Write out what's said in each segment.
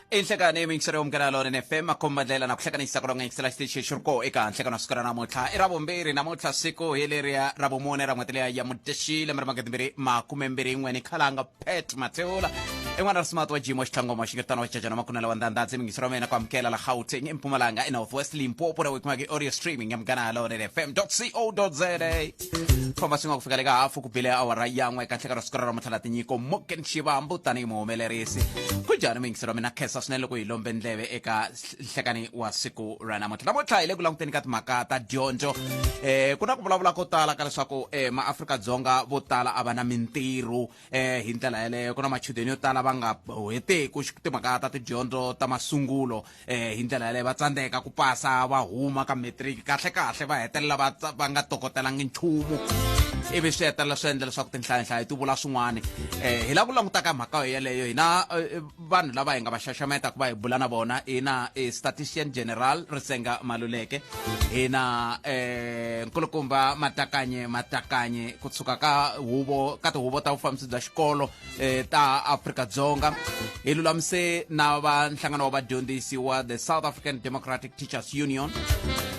Inhlekane imingsero umkanalo FM akomadlela nakuhlekanisa kolonga ingisela Statistician General eka nhlekana sikora namuhla irabombiri namuhla siku hileria rabomone ramwatelea ya mudeshile maramaketimbiri makumembiri ngweni khalanga pet mateula engwana smart wa jimo xitlango maxiketano wa jajana makunala wandandazi mingisero mena kwamkela la Gauteng eMpumalanga eNorthwest Limpopo na wikmagi audio streaming yamkanalo fm.co.za khomba singa kufika lega afu kupile awara yangwe ka nhlekana sikora ramuthala tinyiko mokenchiva mbutani muhumelerisi kujana mingisero mena snelo ku ilombe ndleve eka nhlekani wa siku rana namutlha ile ku languteni ka timhaka ta dyondzo kuna ku vulavula ko tala ka leswaku maAfrika Dzonga vo tala a va na mintirho hi ndlela yaleyo ku na machudeni yo tala va nga heteki timhaka ta tidyondzo ta masungulo hi ndlela yaleyo va tsandzeka ku pasa va huma ka matric kahle va hetelela va nga tokotelangi nchumu ivi swi hetelela swi endla leswaku tinhlayanhlaya ti vula swin'wana hi la ku languta ka mhaka yaleyo hina vanhu lava hi nga va xaxameta ku va hi bula na vona hina Statistician General Risenga Maluleke hina nkulukumba Matakanye kusuka ka tihuvo ta vufambisi bya xikolo ta Afrika Dzonga hi lulamise na va nhlangano wa vadyondzisi wa the South African Democratic Teachers Union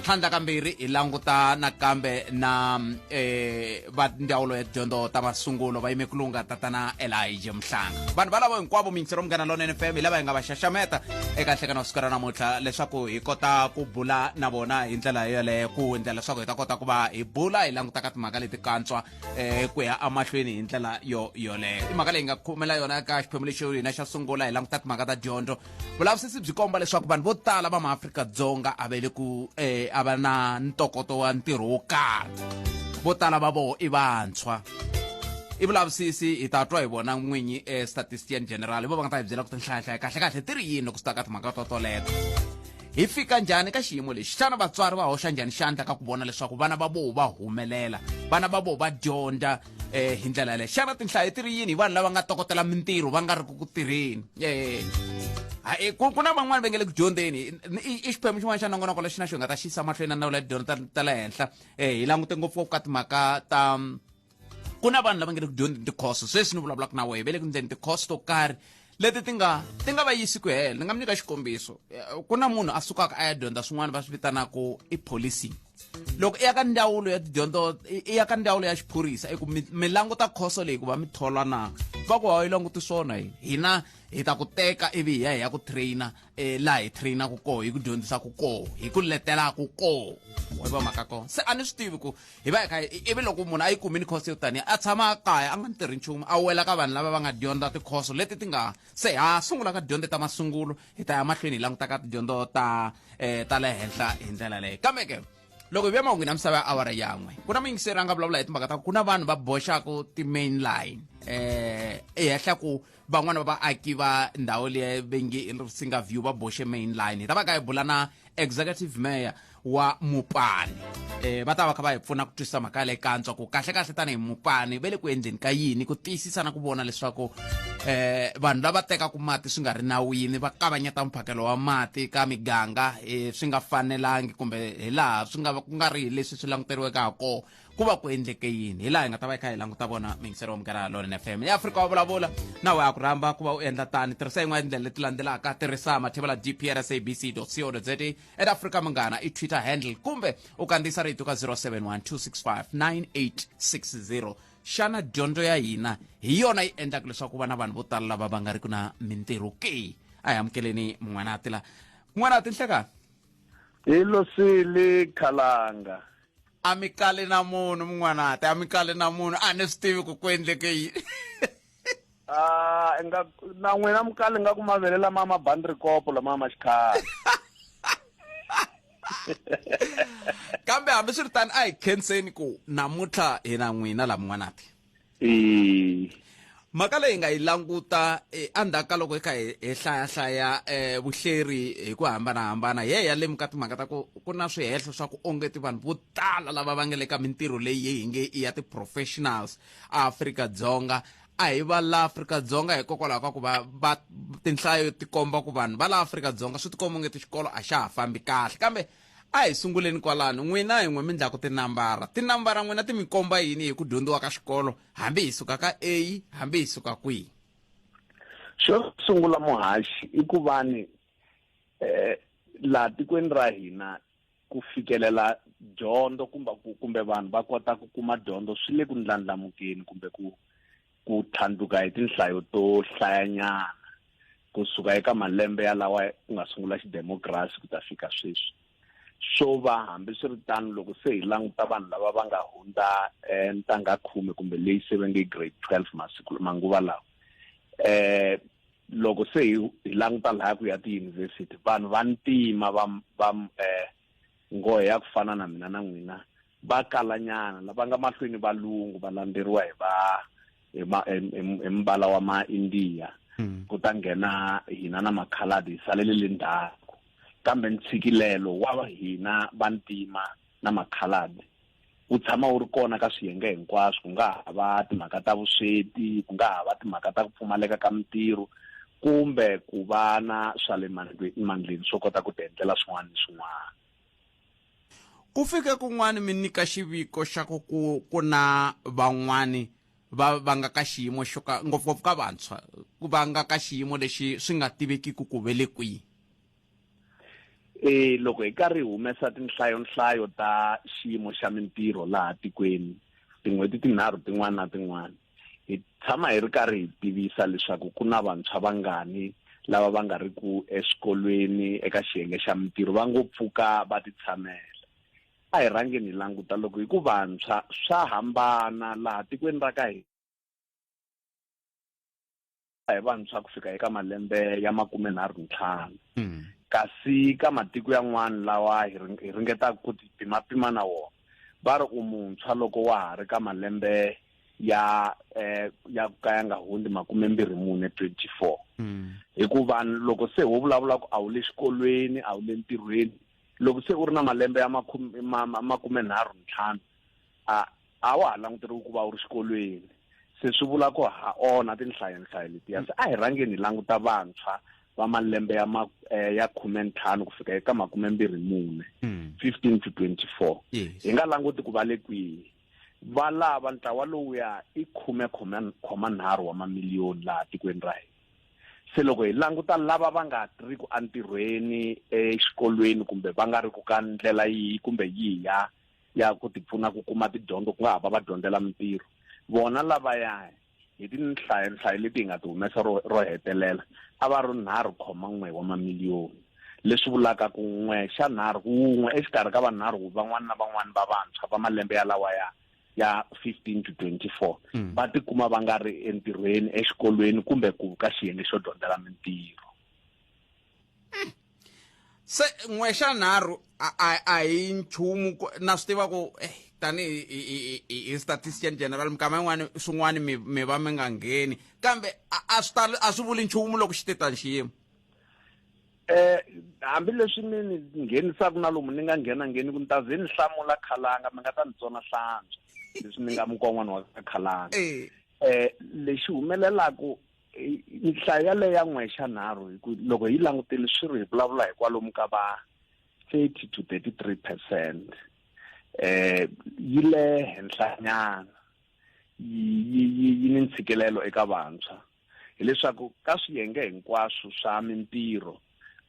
tlhandla kambirhi hi languta nakambe na va ndzawulo ya dyondzo ta masungulo va yime kulunga tatana Elijah Mhlanga vanhu valavo hinkwavo mingisero mkanalo FM hi lava hi nga va xaxameta eka nhlekano sikora namutlha leswaku hi kota ku bula na vona hi ndlela yaleyo ku endla leswaku hi ta kota ku va hi bula hi languta ka timhaka leti kantswa ku ya amahlweni hi ndlela yoleyo i mhaka leyi hi nga khumela yona eka xiphemu lexi hina xa sungula hi languta timhaka ta dyondzo vulavisisi byi komba leswaku vanhu vo tala va maAfrika Dzonga a va le ku a va na ntokoto wa ntirho wo karhi vo tala va vo i vantshwa i vulavisisi hi ta twa hi vona n'winyi Statistician General vo va nga ta hi byela ku tinhlayanhlaya kahle ti ri yini ku sita ka timhaka totoleto hi fika njhani ka xiyimo lexi xana vatswari va hoxa njhani xandla ka ku vona leswaku vana va vo va humelela vana va vo va dyondza hi ndlela yaleyo xana tinhlayo ti ri yini hi vanhu lava nga tokotela mintirho va nga ri ku tirheni ku na van'wani va nge le ku dyondzeni i xiphemu xin'wana xa nongonoko lexi na xo nga ta xisa mahlweni na nawula dyondzo ta le henhla hi langute ngopfu ka timhaka ta ku na vanhu lava nge le ku dyondzeni tikhoso sweswi ni vulavulaka na wehe va le ku ndzeni tikhoso to karhi leti ti nga va yisi ku hela ni nga mi nyika xikombiso ku na munhu a sukaka a ya dyondza swin'wana va swi vitanaku i policing loko i ya ka ndzawulo ya tidyondzo i ya ka ndzawulo ya xiphorisa i ku mi languta khoso leyi ku va mi thola na va ku yi languti swona hina hi ta ku teka ivi hi ya ku traina laha hi trainaku koho hi ku dyondzisaku koho hi ku letelaku koho wa va mhaka koho se a ni swi tivi ku hi va hi kha ivi loko munhu a yi kumini khoso yo taniya a tshama kaya a nga ni tirhi nchumu a wela ka vanhu lava va nga dyondza tikhoso leti ti nga se ha sungula ka dyondzo ta masungulo hi ta ya mahlweni hi languta ka tidyondzo ta le henhla hi ndlela leyo kambe ke loko hi vuya mahungu na misava ya awara yan'we ku na muyingiseri a nga vulavula hi timhaka ta ku na vanhu va boxaku ti-main line ehehla ku van'wana va vaaki va ndhawu leyi vengi Risenga View va boxe main line hi ta va ka hi bula na executive mayor wa Mupani va ta va kha va hi pfuna ku twisisa mhaka leyi kantswa ku kahle tanihi Mupani va le ku endleni ka yini ku tiyisisa na ku vona leswaku vanhu lava tekaku mati swi nga ri nawini va kavanyeta mphakelo wa mati ka miganga swi nga fanelangi kumbe hi laha ku nga ri hi leswi swi languteriweke ha kona ku va ku endleke yini hi laha hi nga ta va hi kha hi languta vona mingisero wa mkanalo FM ya Afrika wa vulavula na we ya ku rhamba ku va u endla tani tirhisa yin'wana tindlela leti landzelaka tirhisa mathebula dprsabc.co.za at Afrika Munghana i Twitter handle kumbe u kandziyisa rito ka 0712659860 xana dyondzo ya hina hi yona yi endlaka leswaku va na vanhu vo tala lava va nga ri ku na mintirho ke a hi amukeleni mun'wanati nhlekani hi losile khalanga amikale na munhu mun'wanati amikale na munhu a ni swi tivi ku endleke yini na n'wina mukale nga ku mavelela mama bandrikopo lama ma xikhale kambe hambi swi ri tani a hi khenseni ku namutlha hi na n'wina la mun'wanati mhaka leyi nga yi languta endzhaku ka loko hi kha hi hlayahlaya vuhleri hi ku hambanahambana ya lemuka timhaka ta ku na swihehlo swa ku ongeti vanhu vo tala lava va nga le ka mintirho leyi hi nge i ya ti-professionals Afrika-Dzonga a hi va la Afrika-Dzonga hikokwalaho ka ku va tinhlayo ti komba ku vanhu va la Afrika-Dzonga swi tikomba ongeti xikolo a xa ha fambi kahle kambe a hi sunguleni kwalano n'wina hi n'we mi ndlaku tinambara n'wina ti mi komba yini hi ku dyondziwa ka xikolo hambi hi suka ka A hambi hi suka kwihi xo sungula muhaxi i ku vani laha tikweni ra hina ku fikelela dyondzo kumbe vanhu va kota ku kuma dyondzo swi le ku ndlandlamukeni kumbe ku tlhandluka hi tinhlayo to hlayanyana kusuka eka malembe ya lawa ku nga sungula xidemokirasi ku ta fika sweswi. Swo va hambi swi ri tano loko se hi languta vanhu lava va nga hundza ntanga 10 kumbe leyi se va nge grade 12 manguva lawa, loko se hi languta laha ku ya tiyunivhesiti vanhu va ntima va ngohe ya ku fana na mina na n'wina va kalanyana lava nga mahlweni valungu va landzeriwa hi mbala wa ma-India ku ta nghena hina na makhaladi hi salele le ndzhaku, kambe ntshikilelo wa hina vantima na makhaladi wu tshama wu ri kona ka swiyenge hinkwaswo, ku nga ha va timhaka ta vusweti, ku nga ha va timhaka ta ku pfumaleka ka mintirho kumbe ku va na swa le mandleni swo kota ku tiendlela swin'wana ni swin'wana. Ku fika kun'wana mi nyika xiviko xa ku na van'wani va nga ka xiyimo xo ka ngopfungopfu ka vantshwa va nga ka xiyimo lexi swi nga tivekiki ku vele kwihi. Loko hi karhi hi humesa tinhlayo ta xiyimo xa mintirho laha tikweni tin'hweti tinharhu tin'wana na tin'wana, hi tshama hi ri karhi hi tivisa leswaku ku na vantshwa vangani lava va nga ri ku eswikolweni eka xiyenge xa mintirho va ngo pfuka va ti tshamela. A hi rhangeni hi languta loko hi ku vantshwa swa hambana laha tikweni ra ka hina hi vantshwa ku fika eka malembe ya 35, kasi ka matiko yan'wana lawa hi ringetaka ku ti pimapima na wona va ri umuntshwa loko wa ha ri ka malembe ya ka ya nga hundzi 24, 24. Hikuva loko se ho vulavula ku a wu le xikolweni a wu le ntirhweni, loko se u ri na malembe ya 35 a wa ha languteriwi ku va u ri xikolweni, se swi vula ku ha onha tinhlayo letiya. Se a hi rhangeni hi languta vantshwa va malembe ya 15 ku fika eka 24, 15 to 24. Hi nga languti ku va le kwihi, va lava ntlawa lowuya i 10.3 wa mamiliyoni laha tikweni ra hina. Se loko hi languta lava va nga ri ku entirhweni exikolweni kumbe va nga ri ku ka ndlela yihi kumbe yihi ya ku tipfuna ku kuma tidyondzo ku nga ha va dyondzela mintirho, vona lavaya hi tinhlayo leti hi nga ti humesa ro hetelela a va ri 9.1 wa mamiliyoni, leswi vulaka ku 1 exikarhi ka vanharhu van'wana na van'wana va vantshwa va malembe ya lawa ya 15 to 24 va tikuma va nga ri entirhweni exikolweni kumbe ku ka xiyenge xo dyondzela mintirho. Se 1.3 a hi nchumu na swi tiva ku tanihi hi Statistician General mikama yin'wana swin'wana mi va mi nga ngheni, kambe a swi vuli nchumu loko xiteta xiyimo. Hambileswi mi nghenisaka na lomu ni nga ngheni ku ni ta ze ni hlamula khalanga mi nga ta ni tsona hlantswa leswi ni nga mukon'wana wa khalanga. Lexi humelelaku nhlayo yaleyo ya 1.3 loko hi langutile swi ri hi vulavula hi kwalomu ka va 30 to 33%, yi le henhlanyana, yi ni ntshikelelo eka vantshwa hileswaku ka swiyenge hinkwaswo swa mintirho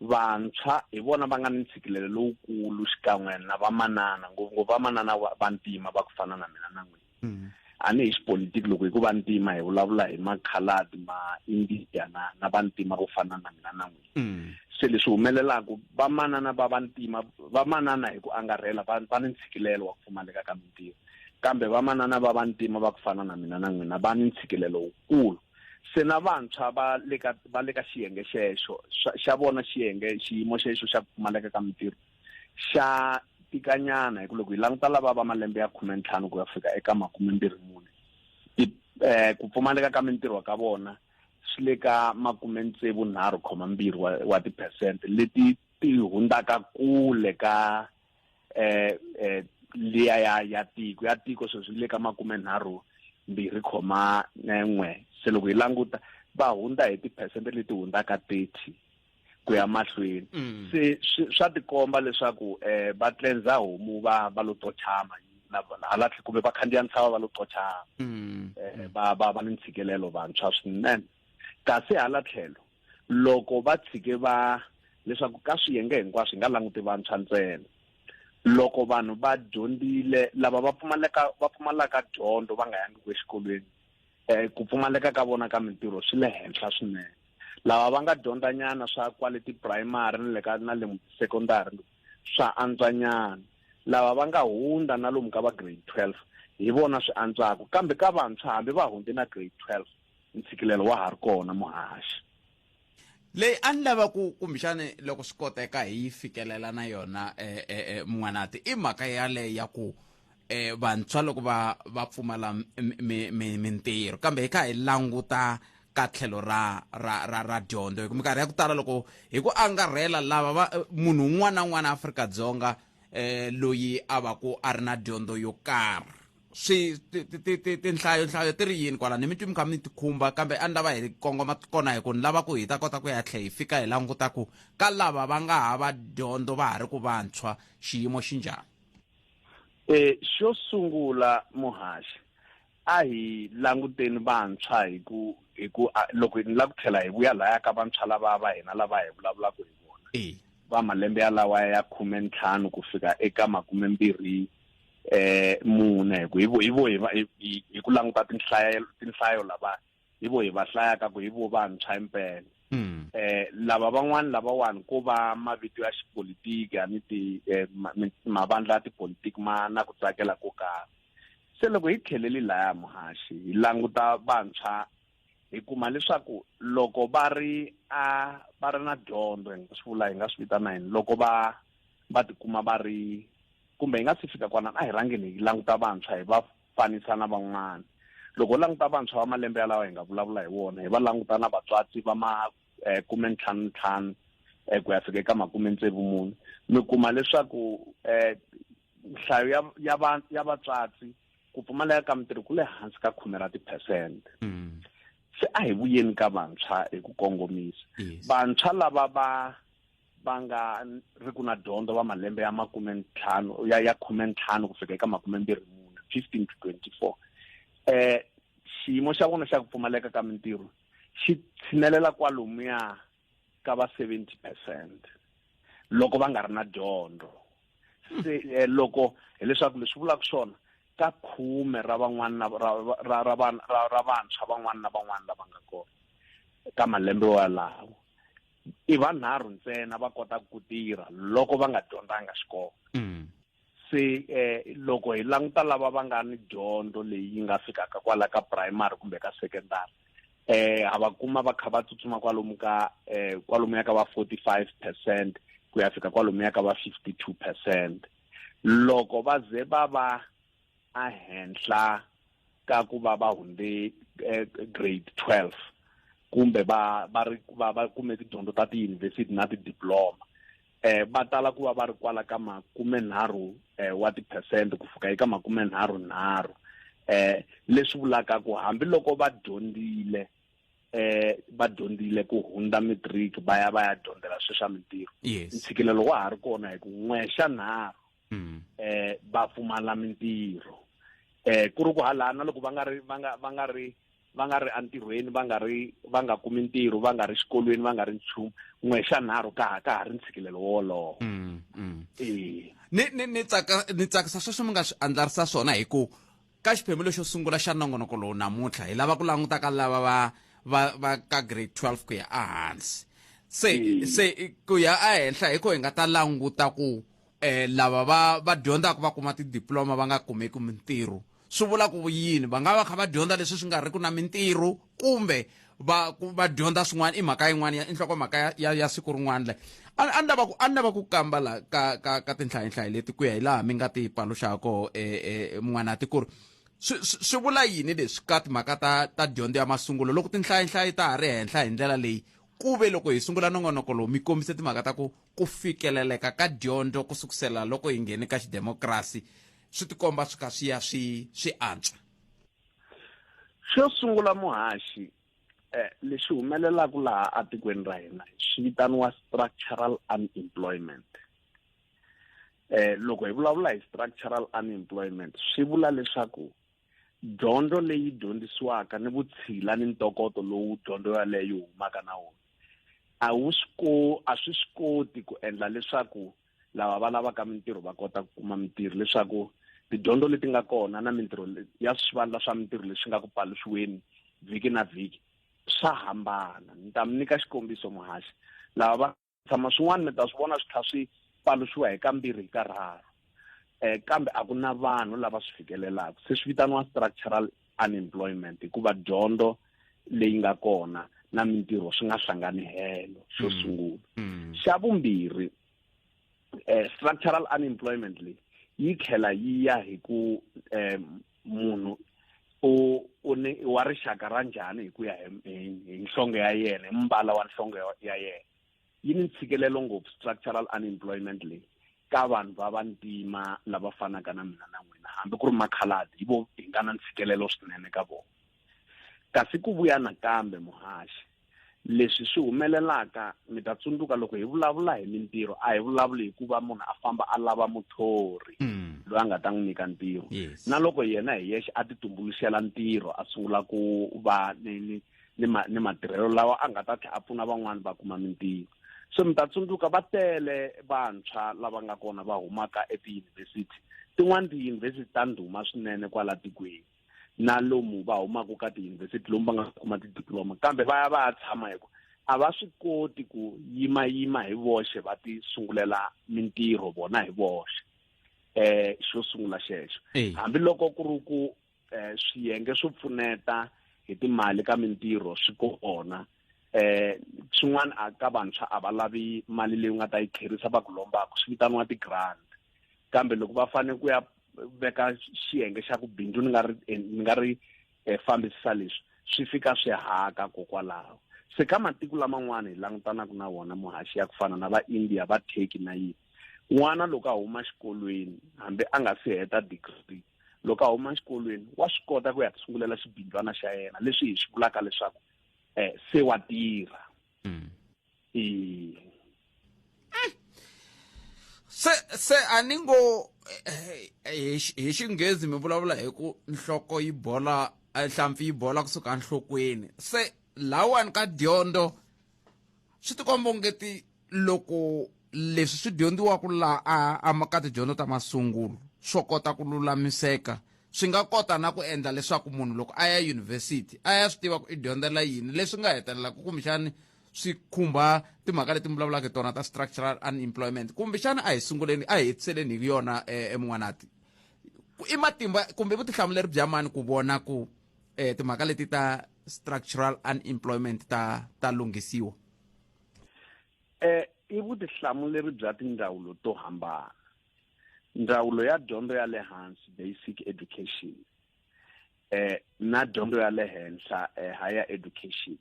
vantshwa hi vona va nga ni ntshikelelo lowukulu xikan'we na vamanana, ngopfungopfu vamanana vantima va ku fana na mina na n'wina. A ni hi xipolitiki loko hi ku vantima hi vulavula hi makhaladi, ma-India na vantima vo fana na mina na n'wina. Se leswi humelelaku vamanana va vantima, vamanana hi ku angarhela va ni ntshikelelo wa ku pfumaleka ka mintirho, kambe vamanana va vantima va ku fana na mina na n'wina va ni ntshikelelo wukulu. Se na vantshwa va le ka xiyenge xexo xa vona xiyimo xexo xa ku pfumaleka ka mintirho xa tikanyana, hi ku loko hi languta lava va malembe ya 15 ku ya fika eka 24, ku pfumaleka ka mintirho ka vona swi le ka 63.2 wa tiphesente leti ti hundzaka kule ka liya ya tiko sweswi le ka 32.1. Se loko hi languta va hundza hi tiphesente leti hundzaka 30 ku ya mahlweni. Se swa tikomba leswaku va tlendza homu va lo tochama hala kumbe va khandziya ntshava va lo tochama, va ni ntshikelelo vantshwa swinene. kasi hala tlhelo loko va tshike va leswaku ka swiyenge hinkwaswo nga languti vantshwa ntsena loko vanhu va dyondzile lava va pfumalaka dyondzo va nga yangi exikolweni ku pfumaleka ka vona ka mintirho swi le henhla swinene lava va nga dyondzanyana swa quality primary na le secondary swa antswanyana lava va nga hunda na lomu ka va grade 12 hi vona swi antswaka kambe ka vantshwa hambi va hundze na grade 12 ntshikelelo wa ha ri kona muhaxi leyi a ni lava ku kumbexani loko swi koteka hi fikelela na yona Mngwanati i mhaka yaleyo ya ku vantshwa loko va pfumala mintirho kambe hi kha hi languta ka tlhelo ra dyondzo hi ku minkarhi ya ku tala loko hi ku angarhela lava munhu un'wana na un'wana Afrika-Dzonga loyi a va ku a ri na dyondzo yo karhi tinhlayo ti ri yini kwala ni mi twi mi kha mi tikhumba kambe a ni lava hi kongoma kona hi ku ni lava ku hi ta kota ku ya tlhe hi fika hi languta ku ka lava va nga hava dyondzo va ha ri ku vantshwa xiyimo xi njhani xo sungula muhaxi a hi languteni vantshwa hi ku loko ni la ku tlhela hi vuya laya ka vantshwa lava va hina lava hi vulavulaka hi vona va malembe ya lawa ya 15 ku fika eka 24 mune hi ku languta tinhlayo lava hi vo hi va hlayaka ku hi vo vantshwa impela lava van'wana lavawani ko va mavito ya xipolitiki ani mavandla ya tipolitiki ma na ku tsakela ko karhi se loko hi tlheleli laya muhaxi hi languta vantshwa hi kuma leswaku loko va ri na dyondzo hi nga swi vitana yini loko va tikuma va ri kumbe hi nga si fika kwana a hi rhangeni hi languta vantshwa hi va fanisa na van'wana loko hi languta vantshwa va malembe yalawa hi nga vulavula hi wona hi va languta na vatswatsi va 55 ku ya fika eka 64 mi kuma leswaku nhlayo ya vatswatsi ku pfumaleka ka mintirho ku le hansi ka 10%. Se a hi vuyeni ka vantshwa hi ku kongomisa vantshwa lava va nga ri ku na dyondzo va malembe ya 15 ku fika eka 24 15 to 24 xiyimo xa vona xa ku pfumaleka ka mintirho xi tshinelela kwalomuya ka va 70% loko va nga ri na dyondzo se loko hileswaku leswi vulaka swona ka 10 ra van'wana ra vantshwa van'wana na van'wana lava nga kona ka malembe walawo i vanharhu ntsena va kota ku tirha loko va nga dyondzanga xikolo se loko hi languta lava va nga ni dyondzo leyi nga fikaka kwala ka primary kumbe ka secondary va kuma va kha va tsutsuma kwalomuya ka va 45% ku ya fika kwalomuya ka va 52%. Loko va ze va ahenhla ka ku va hundze grade 12 kumbe va kume tidyondzo ta tiyunivhesiti na tidiploma va tala ku va ri kwala ka 30 wa ti% ku fika eka 33 leswi vulaka ku hambi loko va dyondzile ku hundza matric va ya dyondzela swi swa mintirho ntshikelelo wa ha ri kona hi ku n'wexa nharhu va pfumala mintirho ku ri ku halana loko va nga ri antirhweni va nga kumi ntirho va nga ri xikolweni va nga ri nchumu n'wexa nharhu ka ha ri ntshikelelo wolowo ni tsakisa sweswo mi nga swi andlarisa swona hi ku ka xiphemu lexo sungula xa nongonoko lowu namuntlha hi lava ku languta ka lava va ka grade 12 ku ya ehansi se ku ya ehenhla hi ko hi nga ta languta ku lava va dyondzaka va kuma tidiploma va nga kumeki mintirho swi vula ku yini va nga va kha va dyondza leswi swi nga ri ku na mintirho kumbe va dyondza swin'wana i mhaka yin'wana nhlokomhaka ya siku rin'wana le a ni lava ku kamba la ka tinhlayihlayi leti ku ya hi laha mi nga ti paluxako Mngwanati ku ri swi vula yini leswi ka timhaka ta dyondzo ya masungulo loko tinhlayihlayi ta ha ri henhla hi ndlela leyi ku ve loko hi sungula nongonoko lowu mi kombise timhaka ta ku fikeleleka ka dyondzo ku sukusela loko hi nghene ka xidemokirasi swi tikomba swi kha swi ya swi antswa. Xo sungula muhaxi leswi humelelaka laha atikweni ra hina swi vitaniwa structural unemployment. Loko hi vulavula hi structural unemployment swi vula leswaku dyondzo leyi dyondzisiwaka ni vutshila ni ntokoto lowu dyondzo yaleyo humaka na wona a swi swi koti ku endla leswaku lava va lavaka mintirho va kota ku kuma mintirho, leswaku tidyondzo leti nga kona na mintirho ya swivandla swa mintirho leswi nga ku paluxiweni vhiki na vhiki swa hambana. Ni ta mi nyika xikombiso muhaxi, lava va tshama swin'wana mi ta swi vona swi tlha swi paluxiwa hi kambirhi hi karharhu, kambe a ku na vanhu lava swi fikelelaka. Se swi vitaniwa structural unemployment hikuva dyondzo leyi nga kona na mintirho swi nga hlangani helo xo sungula. Xa vumbirhi, structural unemployment leyi yi tlhela yi ya hi ku munhu wa rixaka ra njhani hi ku ya hi nhlonge ya yena, hi mbala wa nhlonge ya yena. Yi ni ntshikelelo ngopfu structural unemployment leyi ka vanhu va vantima lava fanaka na mina na n'wina, hambi ku ri makhaladi hi nga na ntshikelelo swinene ka vona. Kasi ku vuya nakambe muhaxi, leswi swi humelelaka mi ta tsundzuka loko hi vulavula hi mintirho a hi vulavuli hikuva munhu a famba a lava muthori loyi a nga ta n'wi nyika ntirho. Na loko yena hi yexe a ti tumbuluxela ntirho, a sungula ku va ni matirhelo lawa a nga ta tlhela a pfuna van'wani va kuma mintirho. So mi ta tsundzuka va tele vantshwa lava nga kona va humaka etiyunivhesiti, tin'wani tiyunivhesiti ta ndhuma swinene kwala tikweni, na lomu va humaka ka tiyunivhesiti lomu va nga kuma tidiploma, kambe va ya tshama hikuva a va swi koti ku yimayima hi voxe va ti sungulela mintirho vona hi voxe. Xo sungula xexo, hambiloko ku ri ku swiyenge swo pfuneta hi timali ka mintirho swi kona, swin'wana ka vantshwa a va lavi mali leyi nga ta yi tlherisa va ku lombaka, swi vitaniwa ti-grant. Kambe loko va fanele ku ya veka xiyenge xa ku bindzu ni nga ri fambisisa leswi, swi fika swi haka kokwalaho. Se ka matiko laman'wana hi langutanaka na wona muhaxi, ya ku fana na va India, va Turkey na yini, n'wana loko a huma xikolweni hambi a nga si heta degree, loko a huma xikolweni wa swi kota ku ya sungulela xibindzwana xa yena, leswi hi swi vulaka leswaku se wa tirha. Se a ni ngo hi xinghezi mi vulavula hi ku nhloko yi bola, hlampfi yi bola kusuka enhlokweni. Se lawani ka dyondzo swi tikomba ongeti loko leswi swi dyondziwaka laha a ka tidyondzo ta masungulo swo kota ku lulamiseka, swi nga kota na ku endla leswaku munhu loko a ya yunivhesiti a ya swi tiva ku i dyondzela yini, leswi nga hetelelaka kumbexani swi khumba timhaka leti mi vulavulaka tona ta structural unemployment. Kumbexani a hi sunguleni, a hi hetiseleni hi yona emun'wanati, i matimba kumbe vutihlamuleri bya mani ku vona ku timhaka leti ta structural unemployment ta lunghisiwa? I vutihlamuleri bya tindzawulo to hambana. Ndzawulo ya dyondzo ya le hansi, basic education, na dyondzo ya le henhla, higher education,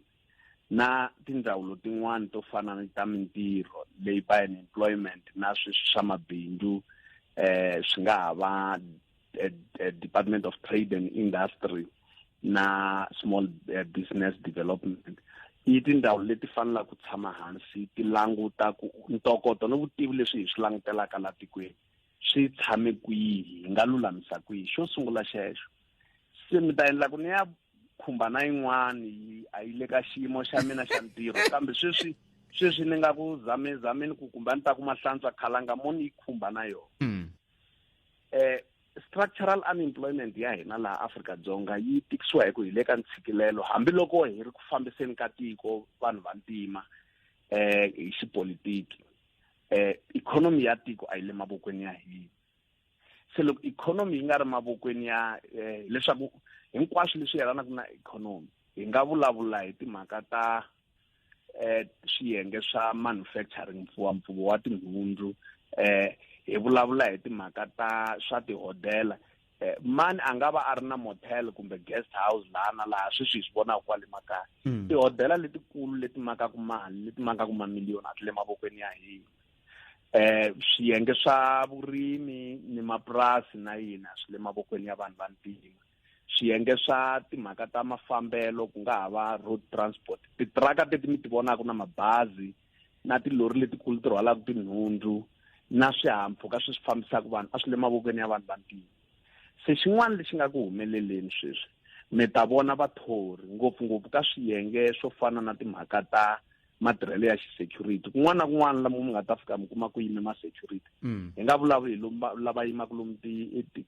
na tindzawulo tin'wana to fana na ta mintirho, labor and employment, na sweswi swa mabindzu, swi nga ha va Department of Trade and Industry na small business development. I tindhawu leti fanelaka ku tshama hansi ti languta ku ntokoto no vutivi leswi hi swi langutelaka la tikweni swi tshame kwihi, hi nga lulamisa kwihi. Xo sungula xexo, se mi ta endla ku ni ya khumba na yin'wani a yi le ka xiyimo xa mina xa ntirho, kambe sweswi ni nga ku zameni ku kumbe ni ta kuma hlantswa khalanga mo ni yi khumba na yona. Structural unemployment ya hina laha Afrika-Dzonga yi tikisiwa hi ku hi le ka ntshikelelo, hambiloko hi ri ku fambiseni ka tiko vanhu vantima hi xipolitiki. Ikhonomi ya tiko a yi le mavokweni ya hina. Se loko ikhonomi yi nga ri mavokweni ya leswaku hinkwaswo leswi yelanaka na ikhonomi, hi nga vulavula hi timhaka ta swiyenge swa manufacturing, mpfuwo wa tinhundzu, hi vulavula hi timhaka ta swa tihodela. Mani a nga va a ri na motel kumbe guest house laha na laha sweswi hi swi vonaka kwale makaya. Tihodela letikulu leti makaku mali, leti makaku mamiliyoni a ti le mavokweni ya hina. Swiyenge swa vurimi ni mapurasi na yina swi le mavokweni ya vanhu vantima. Swiyenge swa timhaka ta mafambelo ku nga ha va road transport, titiraka leti mi ti vonaka na mabazi na tilori letikulu ti rhwalaka tinhundzu na swihahampfhuka swi fambisaka vanhu a swi le mavokweni ya vanhu vantima. se xin'wana lexi nga ku humeleleni sweswi mi ta vona vathori ngopfungopfu ka swiyenge swo fana na timhaka ta matirhelo ya xisecurity kun'wana na kun'wana laha mi nga ta fika mi kuma ku yime ma-security hi nga vulavuli lava yimaka lomu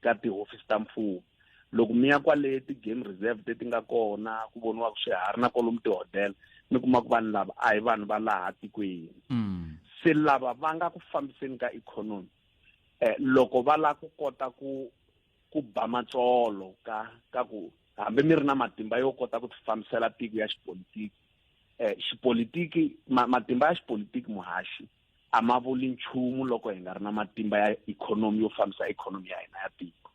ka tihofisi ta mfumo loko mi ya kwale ti-game reserve leti nga kona ku voniwaka swiharhi na kwalomu tihodela mi kuma ku vanhu lava a hi vanhu va laha tikweni se lava va nga ku fambiseni ka ikhonomi loko va lava ku kota ku ba matsolo ka ku hambi mi ri na matimba yo kota ku fambisela tiko ya xipolitiki matimba ya xipolitiki muhaxi a ma vuli nchumu loko hi nga ri na matimba ya ikhonomi yo fambisa ikhonomi ya hina ya tiko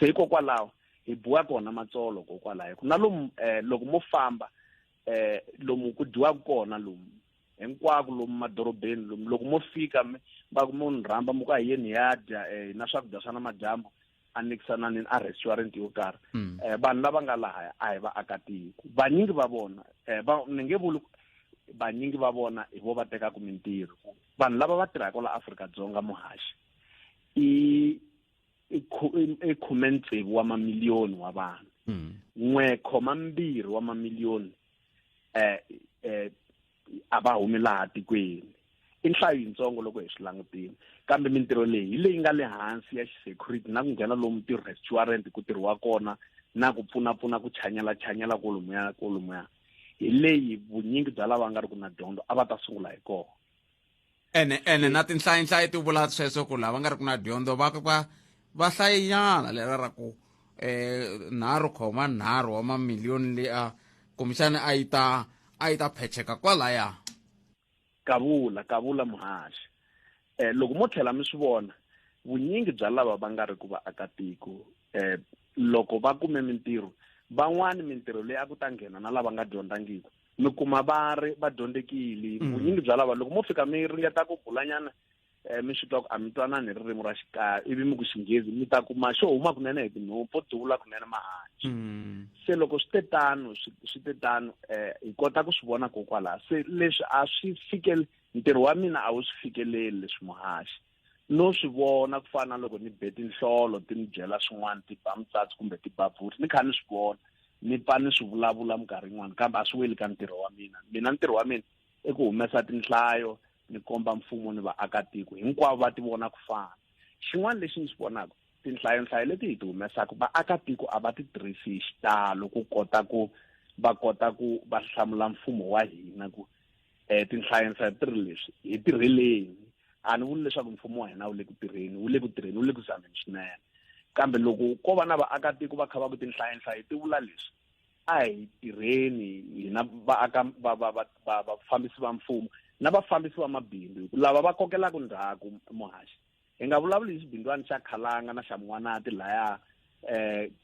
se hikokwalaho hi buwa kona matsolo kokwalaho na lomu loko mo famba lomu ku dyiwaka kona lomu hinkwako lomu madorobeni lomu loko mo fika va ku munhu rhamba mo ka hi yeni ya dya na swakudya swa namadyambu a nikisana ni a restaurant yo karhi vanhu lava nga lahaya a hi vaakatiko vanyingi va vona ni nge vuli vanyingi va vona hi vo va tekaka mintirho vanhu lava va tirhaka la Afrika-Dzonga muhaxi i 16 wa mamiliyoni wa vanhu 1.2 wa mamiliyoni a va humi laha tikweni i nhlayo yintsongo loko hi swi langutile kambe mintirho leyi hi leyi nga le hansi ya security na ku nghena lomu ti-restaurant ku tirhiwa kona na ku pfunapfuna ku chanyela kolomuya hi leyi vunyingi bya lava nga ri ku na dyondzo a va ta sungula hi kona ene na tinhlayihlayi ti vula sweswo ku lava nga ri ku na dyondzo va hlayinyana lera ra ku 3.3 wa mamiliyoni leya kumbexani a yi ta phecheka kwalaya kavula muhaxi loko mo tlhela mi swi vona vunyingi bya lava va nga ri ku vaakatiko loko va kume mintirho van'wani mintirho leyi a ku ta nghena na lava nga dyondzangiki mi kuma va dyondzekile vunyingi bya lava loko mo fika mi ringeta ku bulanyana mi swi twa ku a mi twanani hi ririmi ra xikaya ivi mi ku xinghezi mi ta kuma xo huma kunene hi tinhompfu duvula kunene mahanci se loko swi te tano hi kota ku swi vona kokwalaho se leswi a swi fikeli ntirho wa mina a wu swi fikeleli leswi muhaxi no swi vona ku fana loko ni be tinhlolo ti ni byela swin'wana ti ba mutsatsi kumbe ti ba buri ni kha ni swi vona ni pa ni swi vulavula minkarhi yin'wana kambe a swi weli ka ntirho wa mina ntirho wa mina i ku humesa tinhlayo ni komba mfumo ni vaakatiko hinkwavo va ti vona ku fana xin'wana lexi ni xi vonaka tinhlayo leti hi ti humesaka vaakatiko a va ti tirhisi hi xitalo ku kota ku va hlamula mfumo wa hina ku tinhlayo ti ri leswi hi tirheleni a ni vuli leswaku mfumo wa hina wu le ku tirheni wu le ku zameni swinene kambe loko ko va na vaakatiko va kha va ku tinhlayo ti vula leswi a hi tirheni hina vafambisi va mfumo na vafambisi va mabindzu lava va kokelaka ndzhaku muhaxi hi nga vulavuli hi xibindwani xa khalanga na xa Mwanati laya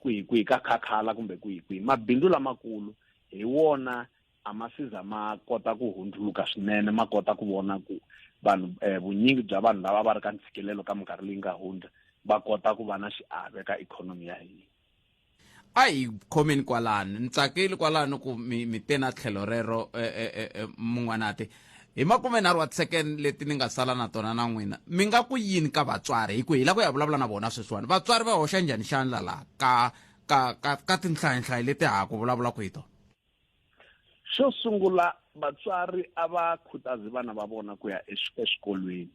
kwihi ka khakhala kumbe kwihi mabindzu lamakulu hi wona a masiza ma kota ku hunduluka swinene ma kota ku vona ku vanhu vunyingi bya vanhu lava va ri ka ntshikelelo ka minkarhi leyi nga hundza va kota ku va na xiave ka ikhonomi ya hina a hi khomeni kwalano ni tsakile kwalano ku mi te na tlhelo rero Mwanati hi 30 wa second leti ni nga sala na tona na n'wina mi nga ku yini ka vatswari hi ku hi la ku ya vulavula na vona sweswiwani vatswari va hoxa njhani xandla laha ka tinhlayihlayi leti ha ku vulavula ku hi tona xo sungula vatswari a va khutazi vana va vona ku ya eswikolweni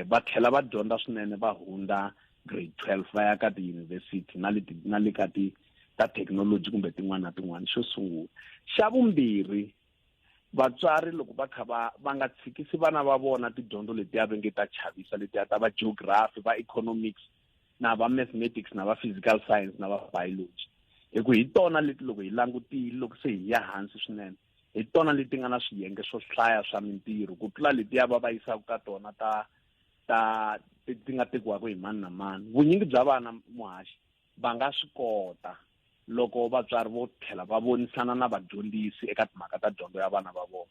va tlhela va dyondza swinene va hundza grade 12 va ya ka tiyunivhesiti na le ka ta technology kumbe tin'wana na tin'wana xo sungula xa vumbirhi vatswari loko va kha va nga tshikisi vana va vona tidyondzo letiya va nge ta chavisa letiya ta va geography va economics na va mathematics na va physical science na va biology hi ku hi tona leti loko hi langutile loko se hi ya hansi swinene hi tona leti nga na swiyenge swo hlaya swa mintirho ku tlula letiya va yisaka ka tona ti nga tekiwaka hi mani na mani vunyingi bya vana muhaxi va nga swi kota loko vatswari vo tlhela va vonisana na vadyondzisi eka timhaka ta dyondzo ya vana va vona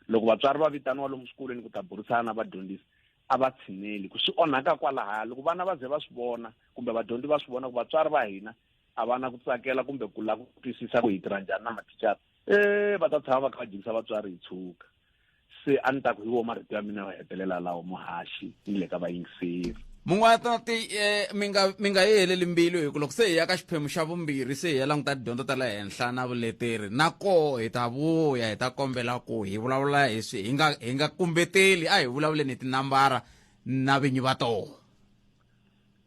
loko vatswari va vitaniwa lomu swikolweni ku ta burisana na vadyondzisi a va tshineli ku swi onhaka kwalahaya loko vana va ze va swi vona kumbe vadyondzi va swi vona ku vatswari va hina a va na ku tsakela kumbe ku lava ku twisisa ku hi tirha njhani na mathicara va ta tshama va kha va jikisa vatswari hi tshuka se a ni ta ku hi wo marito ya mina va hetelela lawo muhaxi ni le ka vayingiseri Mungwatati minga yele mbilu hi ku loko se ya ka xiphemu xa vumbirhi se ya languta tidyondzo ta le henhla na vuleteri nako hi ta vuya hi ta kombela ku hi vulavula hi swi hi nga kumbeteli a hi vulavuleni hi tinambara na vinyi va toho.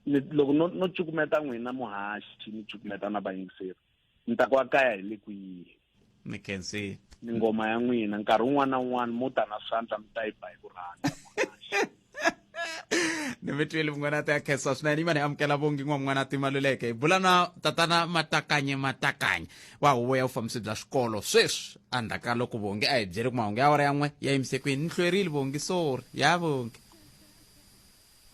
Loko no cukumeta n'wina muhaxi ni cukumeta na vayingiseri ni ta kwa kaya hi le kwihi Mi khensi ni ngoma ya n'wina nkarhi wun'wana na wun'wana mo ta na swandla mi ta yi ba hi ku rhandza ni mi twile N'wanati ya khensa swinene i mani amukela vongi N'wanati Maluleke hi bula na tatana Matakanye wa huvo ya vufambisi bya xikolo sweswi endzhaku loko vongi a hi byeli ku mahungu ya awara yan'we ya yimise kwini ni hlwerile vongi sori ya vongi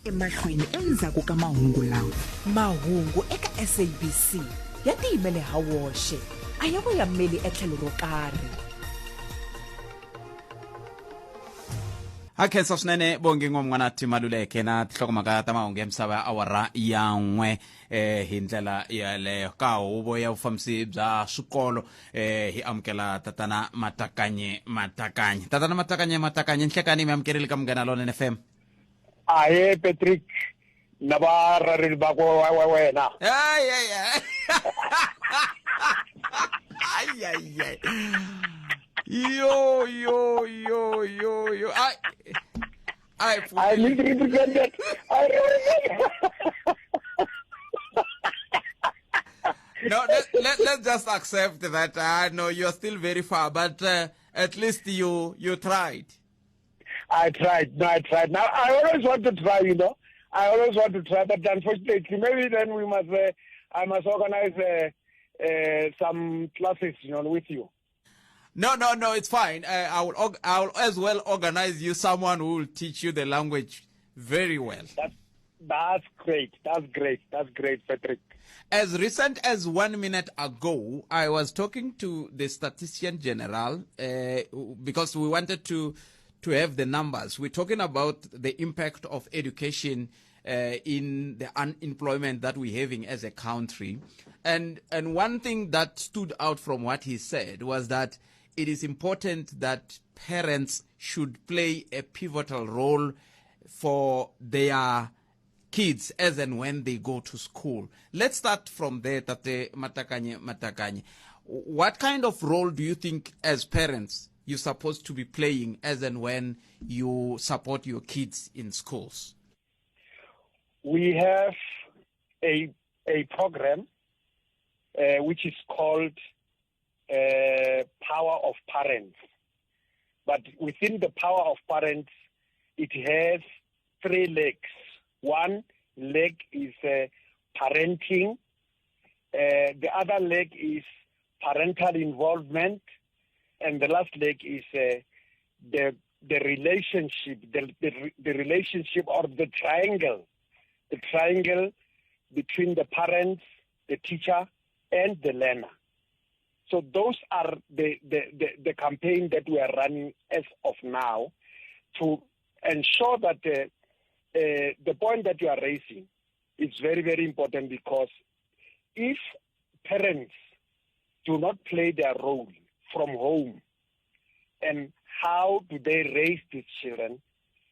emahlweni endzhaku ka mahungu lawa mahungu eka SABC ya tiyimele hawoxe a ya voyameli etlhelo ro karhi. akhensa swinene vongi N'wanati Maluleke na tinhlokomhaka ta mahungu ya misava ya awara yan'we hi ndlela yaleyo ka huvo ya vufambisi bya swikolo hi amukela tatana Matakanye nhlekani mi amukerile ka Munghana Lonene FM. Aye Patrick na ba rareli ba ko wena ay yo I need to represent that. No, let's just accept that no, you're still very far, but at least you tried. I tried. Now I always want to try, but unfortunately, maybe then I must organize some classes, with you. No, it's fine. I'll as well organize you someone who will teach you the language very well. That's great. That's great, Patrick. As recent as 1 minute ago, I was talking to the Statistician General because we wanted to have the numbers. We're talking about the impact of education in the unemployment that we're having as a country. And one thing that stood out from what he said was that it is important that parents should play a pivotal role for their kids as and when they go to school. Let's start from there, Tate Matakanye. What kind of role do you think as parents you're supposed to be playing as and when you support your kids in schools? We have a program which is called Power of Parents. But within the Power of Parents, it has 3 legs. One leg is parenting. The other leg is parental involvement. And the last leg is the relationship, the relationship or the triangle between the parents, the teacher, and the learner. So those are the campaign that we are running as of now to ensure that the point that you are raising is very, very important, because if parents do not play their role from home, and how do they raise these children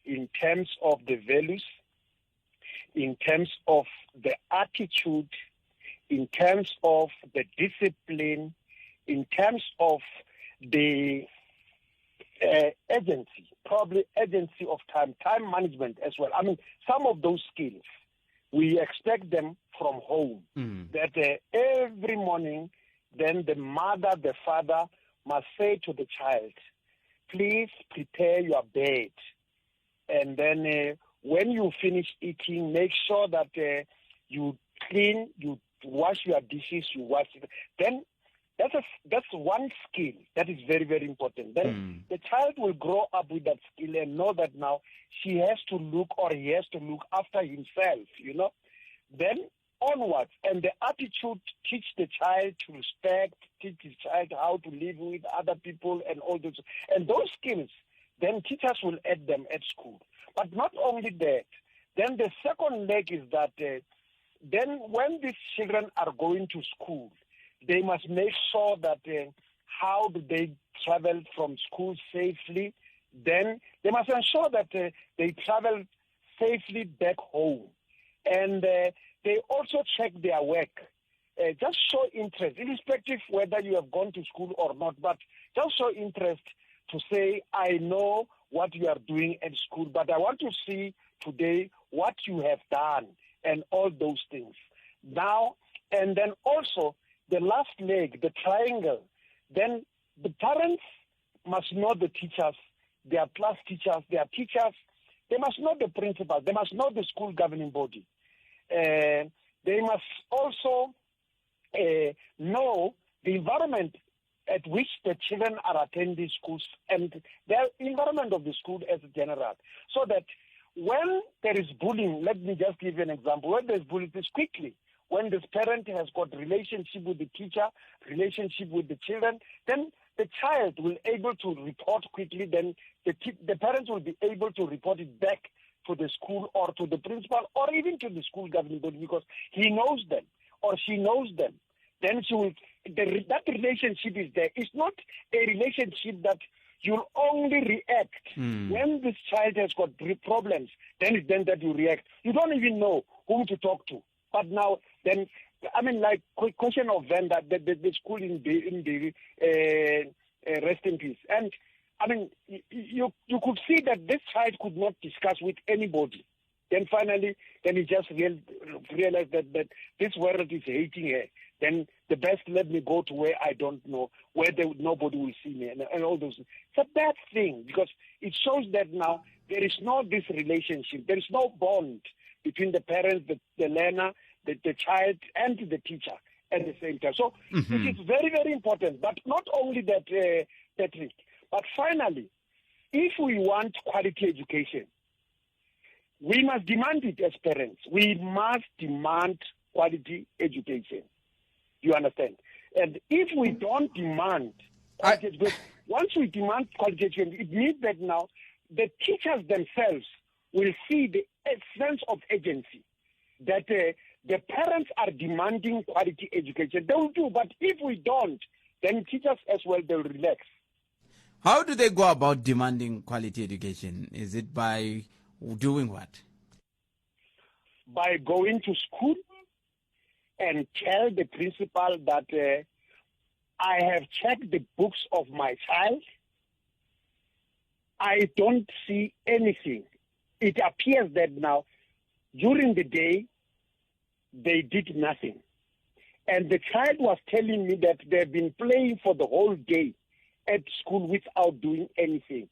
in terms of the values, in terms of the attitude, in terms of the discipline, in terms of the agency of time management as well. I mean, some of those skills, we expect them from home. That every morning, then the mother, the father must say to the child, please prepare your bed. And then when you finish eating, make sure that you clean, you wash your dishes, you wash it. Then that's one skill that is very, very important. Then the child will grow up with that skill and know that now she has to look, or he has to look after himself, Then onwards, and the attitude, teach the child to respect, teach the child how to live with other people and all those. And those skills, then teachers will add them at school. But not only that, then the second leg is that then when these children are going to school, they must make sure that how do they travel from school safely. Then they must ensure that they travel safely back home. And they also check their work. Just show interest, irrespective whether you have gone to school or not, but just show interest to say, I know what you are doing at school, but I want to see today what you have done and all those things. Now, and then also the last leg, the triangle, then the parents must know the teachers, their class teachers, their teachers. They must know the principal. They must know the school governing body. They must also know the environment at which the children are attending schools and the environment of the school as a general. So that when there is bullying, let me just give you an example. When there's bullying, it's quickly. When this parent has got relationship with the teacher, relationship with the children, then the child will able to report quickly. Then the parents will be able to report it back to the school or to the principal or even to the school governing body because he knows them or she knows them. Then she will. That relationship is there. It's not a relationship that you'll only react when this child has got problems. Then it's then that you react. You don't even know whom to talk to. But now, then, I mean, like question of Van that the school in the rest in peace. And I mean, you could see that this child could not discuss with anybody. Then finally, then he just realized that this world is hating her. Then the best, let me go to where I don't know, where nobody will see me, and all those. It's a bad thing because it shows that now there is no this relationship. There is no bond between the parents, the learner, the child, and the teacher at the same time. So it is very, very important. But not only that, Patrick, but finally, if we want quality education, we must demand it as parents. We must demand quality education. You understand? And if we don't demand quality education, once we demand quality education, it means that now the teachers themselves will see the sense of agency that the parents are demanding quality education. They will do, but if we don't, then teachers as well, they'll relax. How do they go about demanding quality education? Is it by doing what? By going to school and tell the principal that I have checked the books of my child. I don't see anything. It appears that now, during the day, they did nothing. And the child was telling me that they've been playing for the whole day at school without doing anything.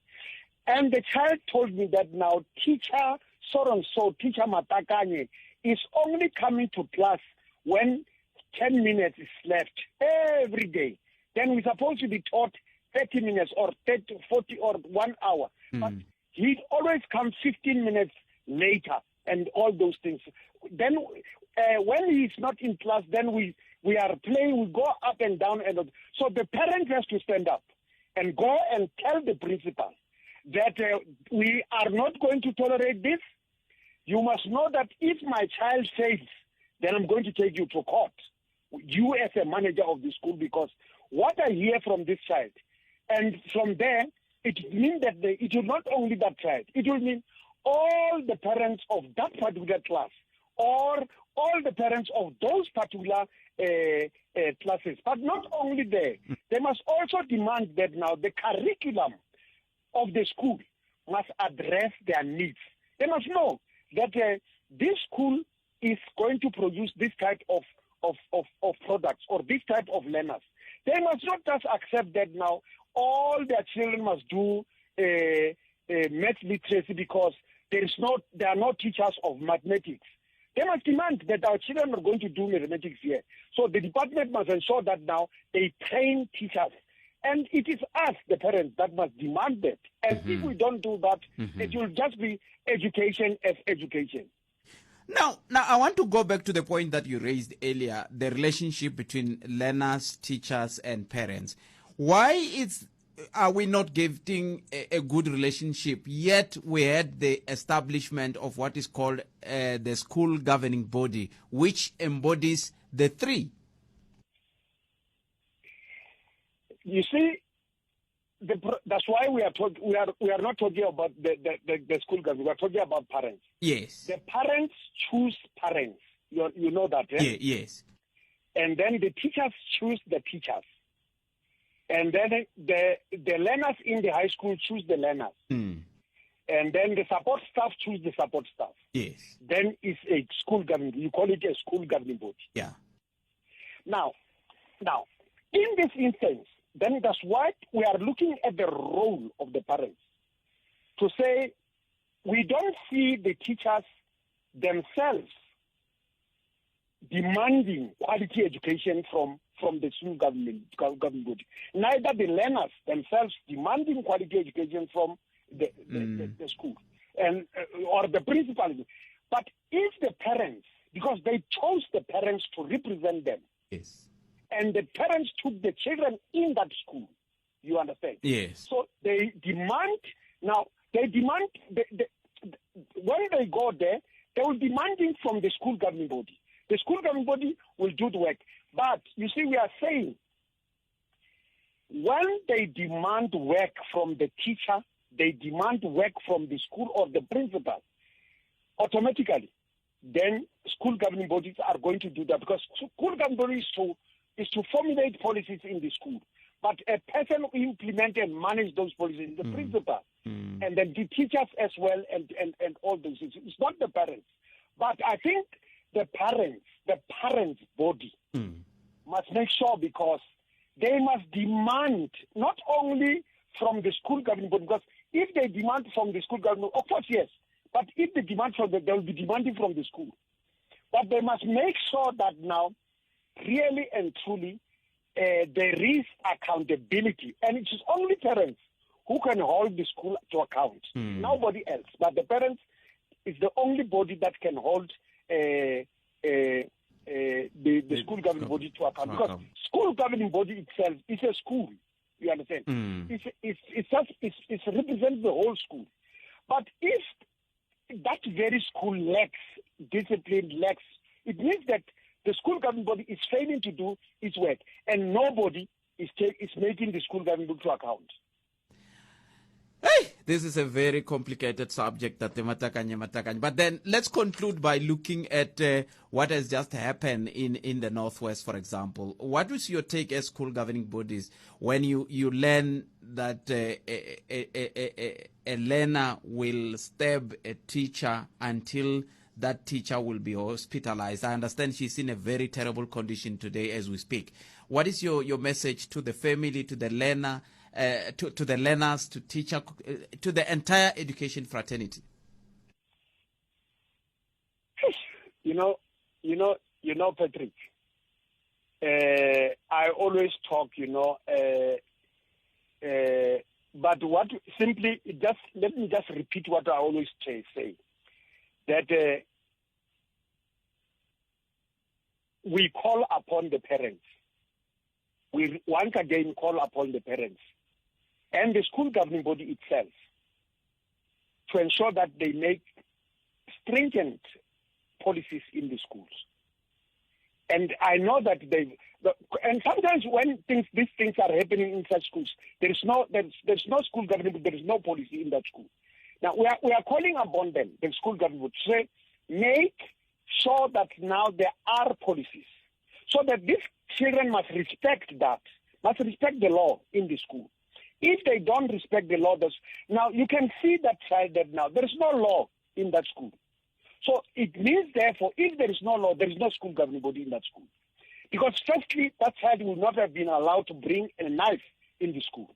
And the child told me that now teacher so-and-so, teacher Matakanye, is only coming to class when 10 minutes is left every day. Then we're supposed to be taught 30 minutes or 30, 40 or 1 hour. But he always comes 15 minutes later and all those things. Then when he's not in class, then we are playing, we go up and down. So the parent has to stand up and go and tell the principal that we are not going to tolerate this. You must know that if my child fails, then I'm going to take you to court, you as a manager of the school, because what I hear from this child, and from there, it means that it will not only that child, it will mean all the parents of that particular class, or all the parents of those particular classes. But not only there, they must also demand that now the curriculum of the school must address their needs. They must know that this school is going to produce this type of products or this type of learners. They must not just accept that now all their children must do math literacy because there are no teachers of mathematics. They must demand that our children are going to do mathematics here. So the department must ensure that now they train teachers. And it is us, the parents, that must demand that. And if we don't do that, it will just be education as education. Now, I want to go back to the point that you raised earlier, the relationship between learners, teachers, and parents. Why are we not getting a good relationship, yet we had the establishment of what is called the school governing body, which embodies the three? You see, that's why we are not talking about the school government. We are talking about parents. Yes. The parents choose parents. You know that, eh? Yeah, yes. And then the teachers choose the teachers. And then the learners in the high school choose the learners. Mm. And then the support staff choose the support staff. Yes. Then it's a school governing. You call it a school governing body. Yeah. Now, in this instance, then that's why we are looking at the role of the parents to say we don't see the teachers themselves demanding quality education from the school government body. Neither the learners themselves demanding quality education from the school and or the principal. But if the parents, because they chose the parents to represent them, yes, and the parents took the children in that school, you understand? Yes. So they demand, when they go there, they will demanding from the school governing body. The school governing body will do the work. But, you see, we are saying, when they demand work from the teacher, they demand work from the school or the principal, automatically, then school governing bodies are going to do that, because school governing bodies is to formulate policies in the school. But a person who implement and manage those policies is the principal, and then the teachers as well, and all those things. It's not the parents. But I think the parents' body must make sure, because they must demand not only from the school governing body, because if they demand from the school government, of course, yes, but if they demand from they will be demanding from the school. But they must make sure that now, really and truly, there is accountability. And it is only parents who can hold the school to account. Nobody else. But the parents is the only body that can hold the school governing body to account. Because school governing body itself is a school. You understand? It represents the whole school. But if that very school lacks discipline, it means that the school governing body is failing to do its work, and nobody is making the school governing body to account. Hey, this is a very complicated subject, that the Matakanya. But then let's conclude by looking at what has just happened in the Northwest, for example. What is your take as school governing bodies when you learn that a learner will stab a teacher until that teacher will be hospitalized? I understand she's in a very terrible condition today as we speak. What is your message to the family, to the learner, to the learners, to teacher, to the entire education fraternity? You know, Patrick. I always talk, but what simply let me just repeat what I always say. That we call upon the parents. We once again call upon the parents and the school governing body itself to ensure that they make stringent policies in the schools. And I know that and sometimes when these things are happening in such schools, there's no school governing, there is no policy in that school. Now we are calling upon them, the school government, to say, make sure that now there are policies, so that these children must respect the law in the school. If they don't respect the law, now you can see that child that now there is no law in that school. So it means, therefore, if there is no law, there is no school governing body in that school. Because firstly, that child will not have been allowed to bring a knife in the school.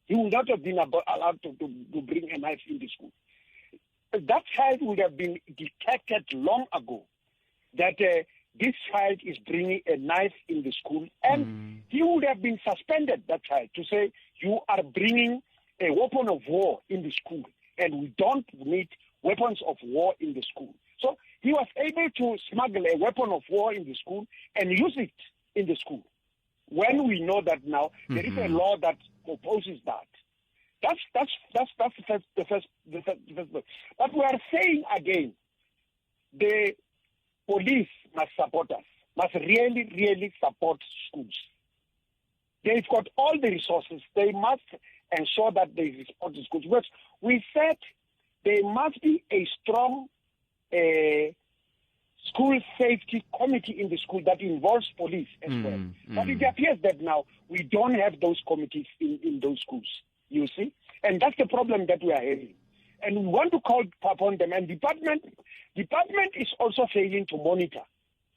He would not have been allowed to bring a knife in the school. That child would have been detected long ago that this child is bringing a knife in the school, and he would have been suspended, that child, to say, you are bringing a weapon of war in the school, and we don't need weapons of war in the school. So he was able to smuggle a weapon of war in the school and use it in the school. When we know that now there is a law that opposes that. That's the first. But we are saying again, the police must support us, must really, really support schools. They've got all the resources. They must ensure that they respond to schools. Because we said there must be a strong school safety committee in the school that involves police as well. But it appears that now we don't have those committees in those schools, you see. And that's the problem that we are having. And we want to call upon them. And department is also failing to monitor.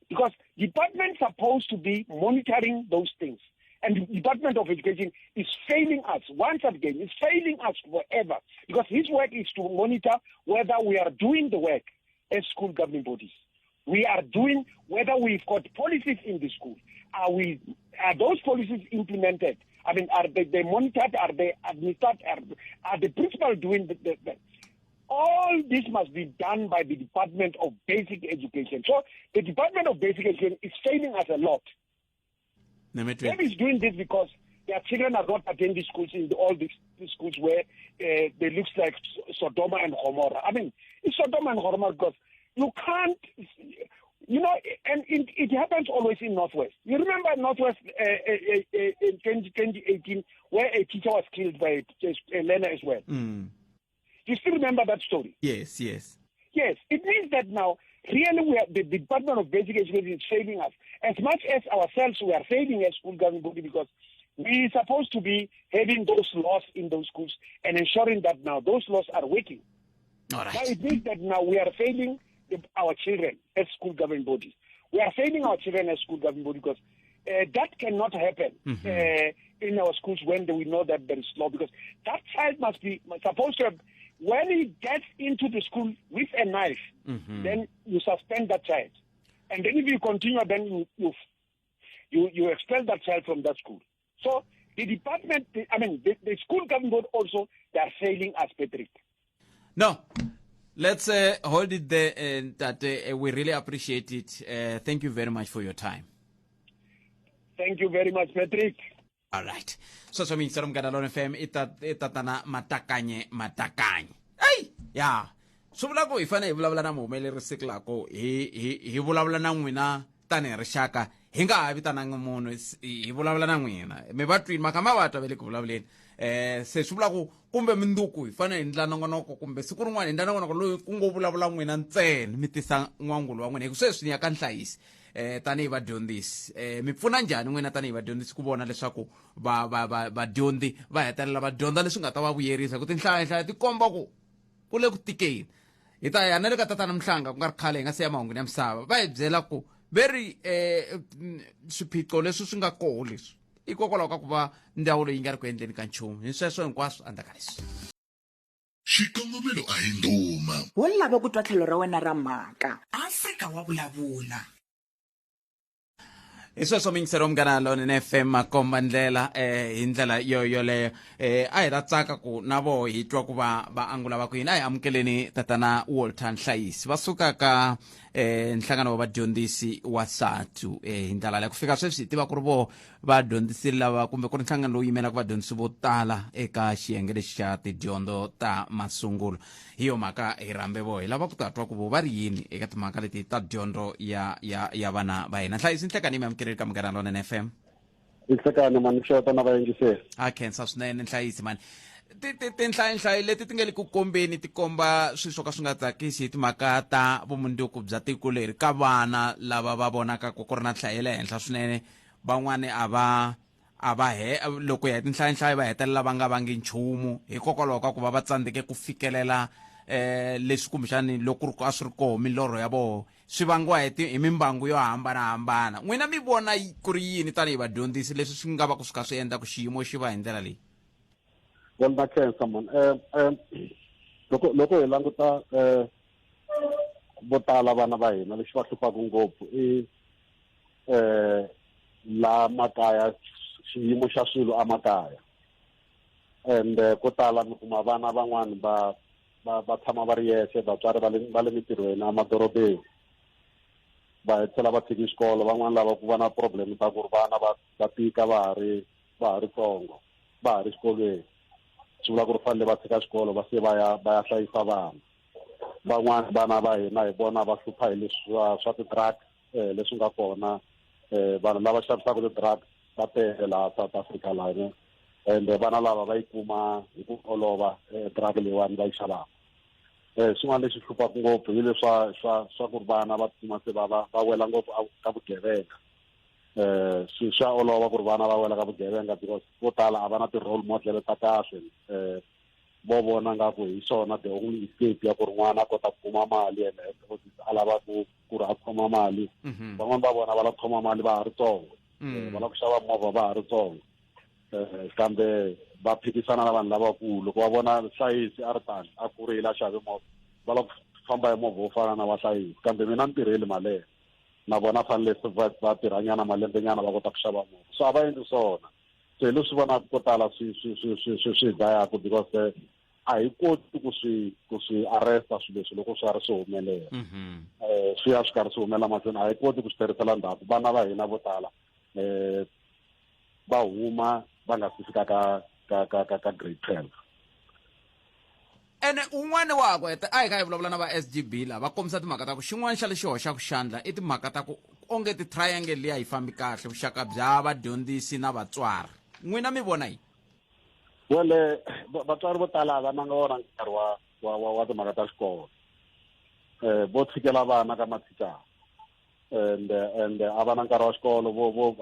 Because department supposed to be monitoring those things. And the Department of Education is failing us once again. It's failing us forever. Because his work is to monitor whether we are doing the work as school governing bodies. We are doing whether we've got policies in the school. Are those policies implemented? I mean, are they monitored? Are they administered? Are the principal doing the all this must be done by the Department of Basic Education. So the Department of Basic Education is failing us a lot. Maybe it's doing this because their children are not attending schools in all these schools where they look like Sodoma and Gomorrah. I mean, it's Sodoma and Gomorrah because you can't, you know, and it happens always in Northwest. You remember Northwest in 2018 where a teacher was killed by a learner as well. You still remember that story? Yes. Yes, it means that now really the Department of Basic Education is failing us. As much as ourselves we are failing as school governing body because we're supposed to be having those laws in those schools and ensuring that now those laws are working. All right. Now it means that now we are failing our children as school governing bodies. We are failing our children as school governing bodies because that cannot happen in our schools when we know that there is law because that child must be supposed to have. When he gets into the school with a knife, then you suspend that child. And then if you continue, then you expel that child from that school. So the department, the school government board also, they are failing us, Patrick. No, let's hold it there and that we really appreciate it. Thank you very much for your time. Thank you very much, Patrick. All right. So means from Gadalon FM itatana Matakanye. Hey, yeah. So Vulavula ifana Vulavula na mumele recycle ko hi vulavula na n'wina tani rixaka hi nga ha vitananga munhu hi vulavula na n'wina mi va twini makama va twa ve le ku vulavuleni se swi vula ku kumbe minduku hi fane hi ndla nongonoko kumbe siku rin'wana hi ndla nongonoko loyi ku ngo vulavula n'wina ntsena mi tisa n'wangulo wa n'wina hi ku sweswi ni ya ka nhlayisi tanihi vadyondzisi mi pfuna njhani n'wina tanihi vadyondzisi ku vona leswaku vadyondzi va hetelela va dyondza leswi nga ta va vuyerisa ku tinhlayahlaya ti komba ku le ku tikeni hi ta ya na le ka tatana Mhlanga ku nga ri khale hi nga siya mahunguni ya misava va hi byela ku very swiphiqo leswi swi nga koho leswi hikokwalaho ka ku va ndzawulo yi nga ri ku endleni ka nchumu hi sweswo hinkwaswo andaka leswi xikongomelo a hi nduma wo lava ku twa tlhelo ra wena ra mhaka Afrika wa vulavula hi sweswo mingisero mgana lone FM makomba ndlela hi ndlela yoleyo a hi ratsaka ku na vo hi twa ku va angula va ku yini a hi amukeleni tatana Walter Nhlayisi va suka ka nhlangano wa vadyondzisi wa SATU hi ndlela leyo ku fika sweswi hi tiva ku ri vo vadyondzisi lava kumbe ku ri nhlangano lowu yimelaka vadyondzisi vo tala eka xiyenge lexi xa tidyondzo ta masungulo hi yo mhaka hi rambe vo hi lava ku ta twa ku vo va ri yini eka timhaka leti ta dyondzo ya vana va hina Nhlayisi nhlekani mi amukeleni ka Munghana Lonene FM nhlekani mani xota na vayingiseri a khensa swinene Nhlayisi mani tinhlayihlayi leti ti nga le ku kombeni ti komba swilo swo ka swi nga tsakisi hi timhaka ta vumundzuku bya tiko leri ka vana lava va vonaka ku ri na nhlayo le henhla swinene van'wani loko ya tinhlayihlayi va hetelela va nga vangi nchumu hikokwalaho ka ku va tsandzeke ku fikelela leswi kumbexani loko a swi ri koho milorho ya vona swi vangiwa hi mimbangu yo hambanahambana n'wina mi vona ku ri yini tanihi vadyondzisi leswi swi nga va ku swi kha swi endla ku xiyimo xi va hi ndlela leyi well na khensa man loko hi languta vo tala vana va hina lexi va hluphaku ngopfu i la makaya xiyimo xa swilo emakaya and ko tala mi kuma vana van'wani va tshama va ri yexe vatswari va le mitirhweni emadorobeni va tlhela va tshiki xikolo van'wani lava ku va na problem ta ku ri vana va tika va ha ri tsongo va ha ri xikolweni swi vula ku ri fanele va tshika xikolo va se va ya hlayisa vana van'wani vana va hina hi vona va hlupha hi leswi swa ti-drug leswi nga kona vanhu lava xavisaka ti-drug va tele laha South Africa lani and vana lava va yi kuma hi ku olova drug leyiwani va yi xavaka swin'wana leswi hluphaku ngopfu hi leswa ku ri vana va tikuma se va wela ngopfu ka vugevenga swa olova ku ri vana va wela ka vugevenga because vo tala a va na ti-role model ta kahle vo vona nga ku hi swona the only escape ya ku ri n'wana a kota ku kuma mali and a lava ku ri a khoma mali van'wani va vona va lava ku khoma mali va ha ri tsongo va lava ku xava movha va ha ri tsongo kambe va phikisana na vanhu lavakulu loko va vona hlayisi a ri tani a kurile a xave movha va lava ku famba hi movha wo fana na vahlayisi kambe mina ni tirheli malembe na vona fanele va tirhanyana malembenyana va kota ku xava movha so a va endli swona so hi leswi vonaka ko tala swi dlayaku because a hi koti ku swi arresta swilo leswi loko swi ri swi humelela swi ya swi karhi swi humelela mahlweni a hi koti ku swi tirhisela ndzhaku vana va hina vo tala va huma va nga si fika ka grade 12 ene un'wana wakwe a hi kha hi vulavula na va SGB la va kombisa timhaka ta ku xin'wana xa lexi hoxaku xandla i timhaka ta ku onge ti-triangle liya yi fambi kahle vuxaka bya vadyondzisi na vatswari n'wina mi vona yi wele vatswari vo tala va nanga wona nkarhi wa timhaka ta xikolo vo tshikela vana ka mathicara and a va na nkarhi wa xikolo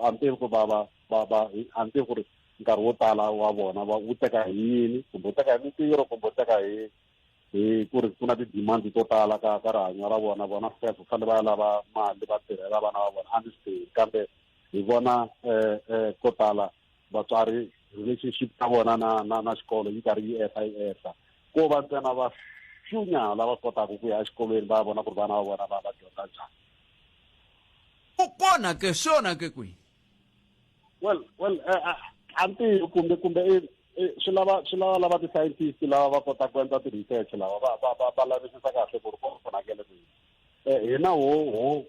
a ni tivi ku a ni tivi ku ri nkarhi wo tala wa vona wu teka hi yini kumbe wu teka hi mintirho kumbe wu teka hi ku ri ku na ti-demand to tala ka rihanyo ra vona first fanele va ya lava mali va tirhela vana va vona a ni swi tivi kambe hi vona ko tala vatswari relationship ta vona na xikolo yi karhi yi ehla ko va ntsena va xunya lava kotaka ku ya exikolweni va vona ku ri vana va vona va dyondza njhani kona ke swona ke kwihi well anti kumbe swi lava lava ti-scientist lava va kota ku endla ti-research lava va lavisisa kahle ku ri ku pfunakele kwihi hina ho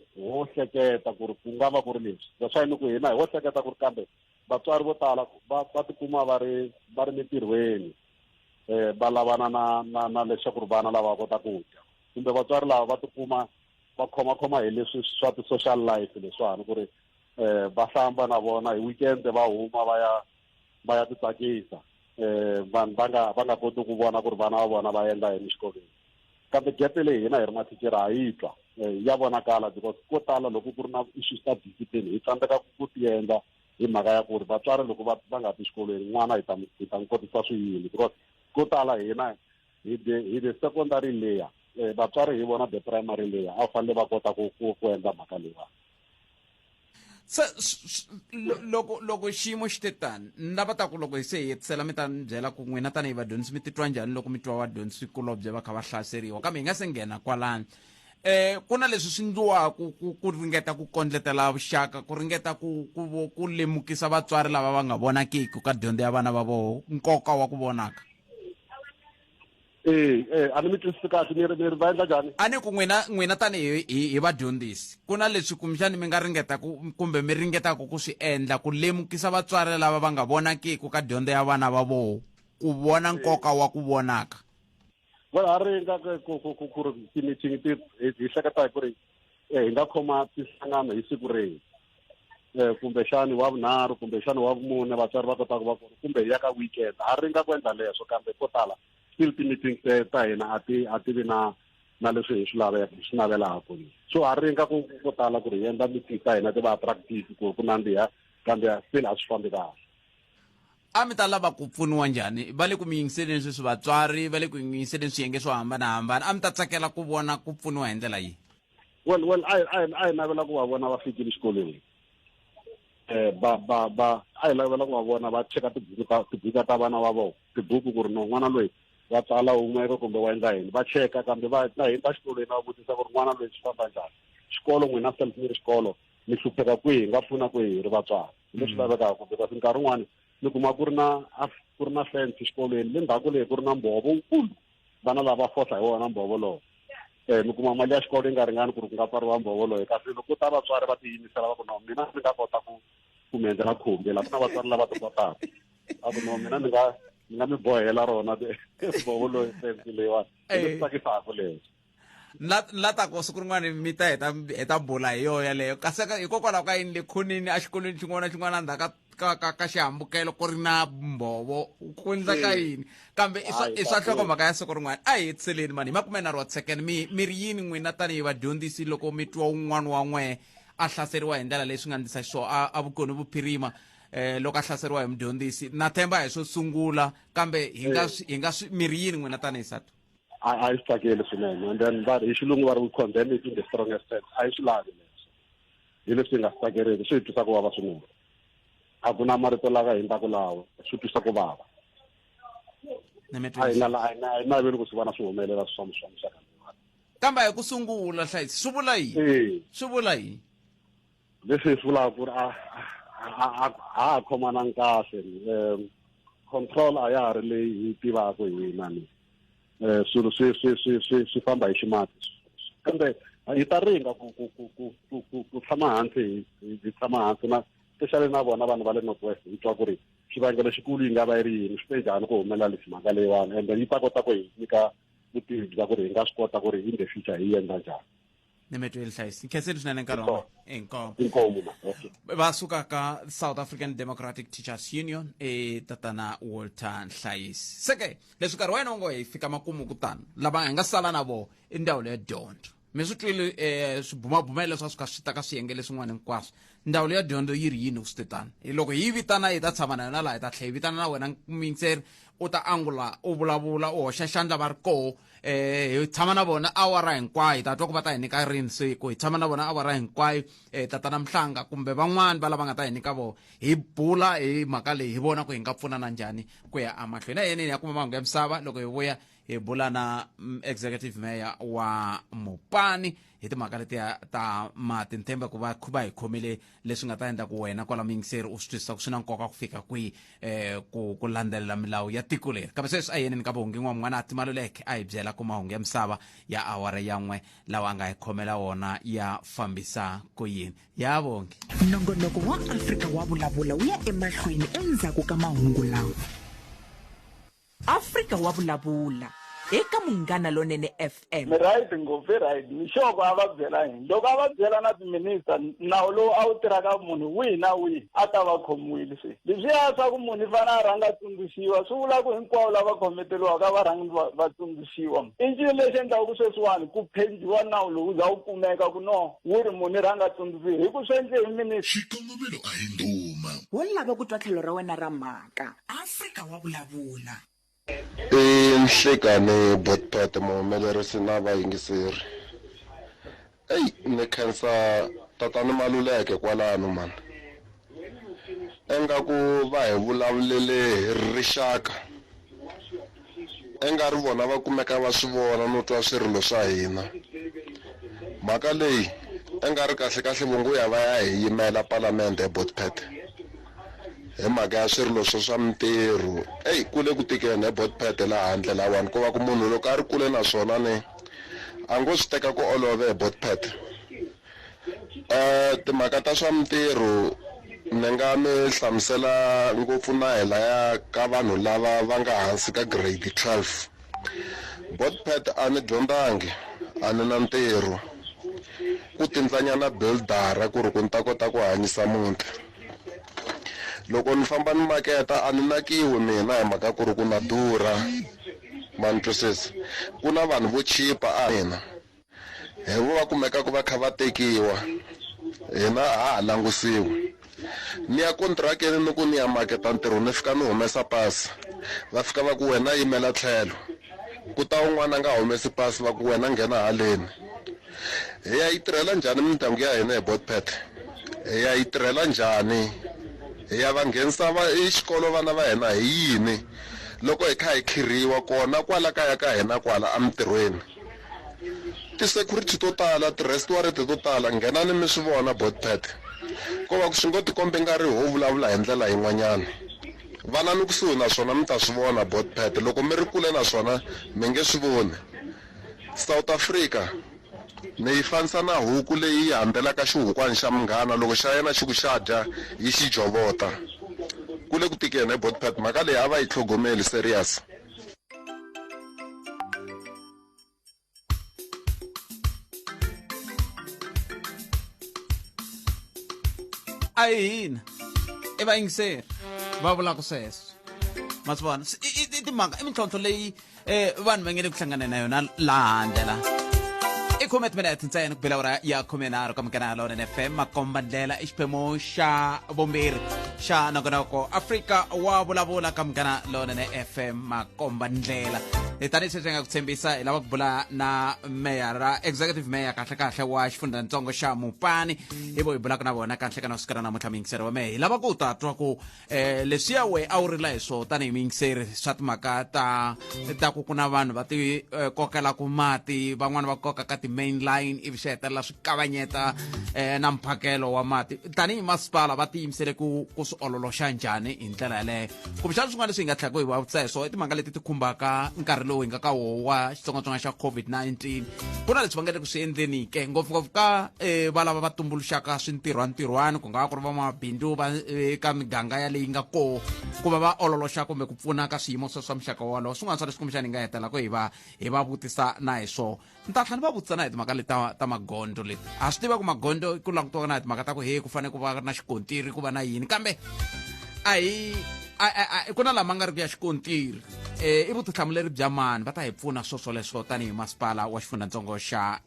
hleketa ku ri ku nga va ku ri leswi swa yini ku hina ho hleketa ku ri kambe vatswari vo tala va tikuma va ri mintirhweni va lavana na leswaku ri vana lava va kota ku dya kumbe vatswari lava va tikuma va khomakhoma hi leswi swa ti-social life leswiwani ku ri va hlamba na vona hi weekend va huma va ya titsakisa vanhu va nga koti ku vona ku ri vana va vona va endla yini xikolweni kambe gepe leyi hina hi ri mathicara ha yi twa ya vonakala because ko tala loko ku ri na issues ta discipline hi tsandzeka ku ti endla hi mhaka ya ku ri vatswari loko va nga ti xikolweni n'wana hi ta n'wi kotisa swiyini because ko tala hina hi the secondary layer vatswari hi vona the primary layer a fanele va kota ku endla mhaka leyiwani se loko xiyimo xi te tani ni lava ta ku loko hi se hi hetisela mi ta ni byela ku n'wina tanihi vadyondzisi mi titwa njhani loko mi twa vadyondzisikulobye va kha va hlaseriwa kambe hi nga se nghena kwalani ku na leswi swi ndliwaku ku ringeta ku kondletela vuxaka ku ringeta ku lemukisa vatswari lava va nga vonakiki ka dyondzo ya vana va voho nkoka wa ku vonaka a ni mi twisisi kahle mi ri va endla njhani a ni ku n'wina tanihi hi vadyondzisi ku na leswi kumbexani mi nga ringeta kumbe mi ringetaka ku swi endla ku lemukisa vatswari lava va nga vonakiki ka dyondzo ya vana va voho ku vona nkoka wa ku vonaka wala ha ringa ku ri ti-meeting hi hleketa ku ri hi nga khoma tinhlangano hi siku rihi kumbexani wa vunharhu kumbexani wa vumune vatswari va kotaka va kumbe hi ya ka weekend ha ringa ku endla leswo kambe ko tala still ti-meetings ta hina a ti vi na leswi hi swi navelaka so ha ringa ko tala ku ri hi endla meeting ta hina ti va attractive ku ku nandziha kambe still a swi fambi kahle a mi ta lava ku pfuniwa njhani va le ku mi yingiseleni sweswi vatswari va le ku yingiseleni swiyenge swo hambanahambana a mi ta tsakela ku vona ku pfuniwa hi ndlela yihi well a hi navela ku va vona va fikile xikolweni a hi lavela ku va vona va cheka tibuku ta vana va vona tibuku ku ri no n'wana loyi va tsala humeka kumbe wa endla yini va cheka kambe na hini ta xikolweni va vutisa ku ri n'wana loyi swi famba njhani xikolo n'wina self mi ri xikolo mi hlupheka kwihi hi nga pfuna kwihi hi ri vatswari hi leswi lavekaka because nkarhi wun'wani mi kuma ku ri na fence xikolweni le ndzhaku leyi ku ri na mbhovo wukulu vana lava fohla hi wona mbhovo lowo mi kuma mali ya xikolo yi nga ringani ku ri ku nga pfariwa mbhovo loyi kasi loko ta vatswari va tiyimisela va ku no mina ni nga kota ku mi endlela khumbi laha ku na vatswari lava ti kotaka a ku no mina ni nga mi bohela rona mbhovo loyi fence leyiwani leswi tsakisaka leswi la ta ko siku rin'wana mi ta heta bula hi yoho yaleyo kasi hikokwalaho ka yini le khonini a xikolweni xin'wana na xin'wana ndzhaku ka xihambukelo ku ri na mbovo ku endleka yini kambe i swa hlokomhaka ya siku rin'wana a hi hetiseleni mani hi makumenharhu wa second mi ri yini n'wina tanihi vadyondzisi loko mi twa un'wana wa n'we a hlaseriwa hi ndlela leyi swi nga ndlisa xiswona a vukoni vuphirima loko a hlaseriwa hi mudyondzisi na themba hi swo sungula kambe hi nga mi ri yini n'wina tanihi SADU a yi tsakeli swinene and then hi xilungu va ri we condemn it in the strongest sense a yi swi lavi leswo hi leswi hi nga swi tsakeriki swi hi twisa ku vava swinene a ku na marito lava hi endlaku lawa swi twisa ku vava a hi naveli ku swi vona swi humelela swa muxaka kambe hi ku sungula hlayisi swi vula yini swi vula yini leswi hi swi vulaka ku ri a ha khomananga kahle control a ya ha ri leyi hi tivaka hina ni swilo swi famba hi ximati kambe hi ta ringa ku tshama hansi hi tshama hansi na especially na vona vanhu va le Northwest hi twa ku ri xivangelo xikulu yi nga va yi ri yini swi te njhani ku humelela lexi mhaka leyiwani ende yi ta kota ku hi nyika vutivi bya ku ri hi nga swi kota ku ri in the future hi endla njhani ni mi tweli hlayisi khenseli swinene nkarhi wa inkomu va suka ka South African Democratic Teachers Union tatana Walter Hlayisi seke leswi nkarhi wa yena wu ngo hi fika makumu kutani lava hi nga sala na vo i ndhawu leya dyondzo mi swi twile swibumabumelo leswi a swi ka swi ta ka swiyenge leswin'wana hinkwaswo ndhawu leya dyondzo yi ri yini ku swi titani loko hi vitana hi ta tshama na yona laha hi ta tlhela hi vitana na wena mintseri u ta angula u vulavula u hoxa xandla va ri koho hi tshama na vona awara hinkwayo hi ta twa ku va ta hi nyika rini siku hi tshama na vona awara hinkwayo tatana Mhlanga kumbe van'wani va lava nga ta hi nyika vona hi bula hi mhaka leyi hi vona ku hi nga pfunana njhani ku ya amahlweni na yenini ya kuma mahungu ya misava loko hi vuya hi bula na executive mayor wa Mopani hi timhaka letiya ta mati ntshemba ku va hi khomile leswi nga ta endla ku wena kwala mingiseri u swi twisisa ku swi na nkoka ku fika kwihi ku landzelela milawu ya tiko leri kambe sweswi a yeneni ka vuhungi n'wana Maluleke a hi byela ku mahungu ya misava ya awara ya n'we lawa a nga hi khomela wona ya fambisa ku yini ya vonge nongonoko wa Afrika wa vulavula wu ya emahlweni endzhaku ka mahungu lawa Afrika wa vulavula eka Munghana Lonene FM right ngopfu right mixoko a va byela yini loko a va byela na timinista nawu lowu a wu tirhaka munhu wihi na wihi a ta va khomiwile swi leswiya swa ku munhu i fane a rhanga tsundzuxiwa swi vula ku hinkwavo lava khometeliwaka va rhangi va tsundzuxiwa i ncini lexi endlaku sweswiwani ku phenjiwa nawu lowu za wu kumeka ku no wu ri munhu i rhanga tsundzuxiwa hi ku swi endle hi minista xikongomelo a hi nduma wo lava ku twa tlhelo ra wena ra mhaka Afrika wa vulavula Nhlekani botpete muhumelerisi na vayingiseri ni khensa tatana Maluleke kwalano mani engaku va hi vulavulele hi rixaka enga ri vona va kumeka va swi vona no twa swirilo swa hina mhaka leyi enga ri kahle vunguya va ya hi yimela palamende botpete hi mhaka ya swirilo swa mintirho kule ku tikeni hi botpete laha handle lawani ku va ku munhu loko a ri kule na swona ni a ngo swi teka ku olove hi botpete timhaka ta swa mintirho ni nga mi hlamusela ngopfu na hi laya ka vanhu lava va nga hansi ka grade 12 botpete a ni dyondzangi a ni na ntirho ku tindzanyana buildara ku ri ku ni ta kota ku hanyisa muti loko ni famba ni maketa a ni nakiwi mina hi mhaka ku ri ku na durha mani twisisa ku na vanhu vo chipa a mina hi vo va kumeka ku va kha va tekiwa hina ha langusiwi ni ya kontrakeni ni ku ni ya maketa ntirho ni fika ni humesa pasi va fika va ku wena yimela tlhelo ku ta un'wana nga humesi pasi va ku wena nghena haleni hi ya yi tirhela njhani mindyangu ya hina hi botpete hi ya yi tirhela njhani hi ya va nghenisa exikolo vana va hina hi yini loko hi kha hi khirhiwa kona kwala kaya ka hina kwala emintirhweni ti-security to tala ti-restaurant to tala nghenani mi swi vona botpete ko va ku swi ngo tikombe nga ri ho vulavula hi ndlela yin'wanyana vana ni kusuhi naswona mi ta swi vona botpete loko mi ri kule naswona mi nge swi voni South Africa ni yi fanisa na huku leyi hambelaka xihukwani xa munghana loko xa yena xi ku xa dya yi xi jovota kule ku tikeni hi botpete mhaka leyi a va yi tlhogomeli serious a hina va yingiseri va vula ku sweswo ma swi vona i timhaka i mintlhontlho leyi vanhu va nge le ku hlangana na yona laha handle la i khume timinete ntsena ku bela awara ya 13 ka Mhlanga lona FM makomba ndlela i xiphemu xa vumbirhi xa nongonoko Afrika wa vulavula ka Mhlanga lona FM makomba ndlela tanihi sweswi nga ku tshembisa hi lava ku bula na meyara executive mayor kahle wa xifundzantsongo xa Mopani hi vo hi bulaka na vona kahle ka nasikara namuntlha muyingiseri wa mehe hi lava ku ta twa ku leswiya we a wu rila hi swo tanihi muyingiseri swa timhaka ta ku na vanhu va ti kokela ku mati van'wana va koka ka ti-main line ivi swi hetelela swi kavanyeta na mphakelo wa mati tanihi masipala va tiyimisele ku swi ololoxa njhani hi ndlela yaleyo kumbexana swin'wana leswi hi nga tlhaka hi vavutisa hi swo i timhaka leti ti khumbaka nkarhi lowu hi nga ka woho wa xitsongwatsongwana xa COVID-19 ku na leswi va nga le ku swi endleni ke ngopfungopfu ka va lava va tumbuluxaka swintirhwantirhwani ku nga va ku ri van'wamabindzu va ka miganga ya leyi nga koho ku va va ololoxa kumbe ku pfuna ka swiyimo swa muxaka wolowo swin'wana swa leswi kumbexana hi nga hetela ku hi va vutisa na hi swona ni ta tlhela ni va vutisa na hi timhaka leti ta magondo leti ha swi tiva ku magondo ku langutiwaka na hi timhaka ta ku ku fanele ku va na xikontiri ku va na yini kambe ku na lama nga ri ku ya xikontiri i vutihlamuleri bya mani va ta hi pfuna swoswoleswo tanihi masipala wa xifundzantsongo xa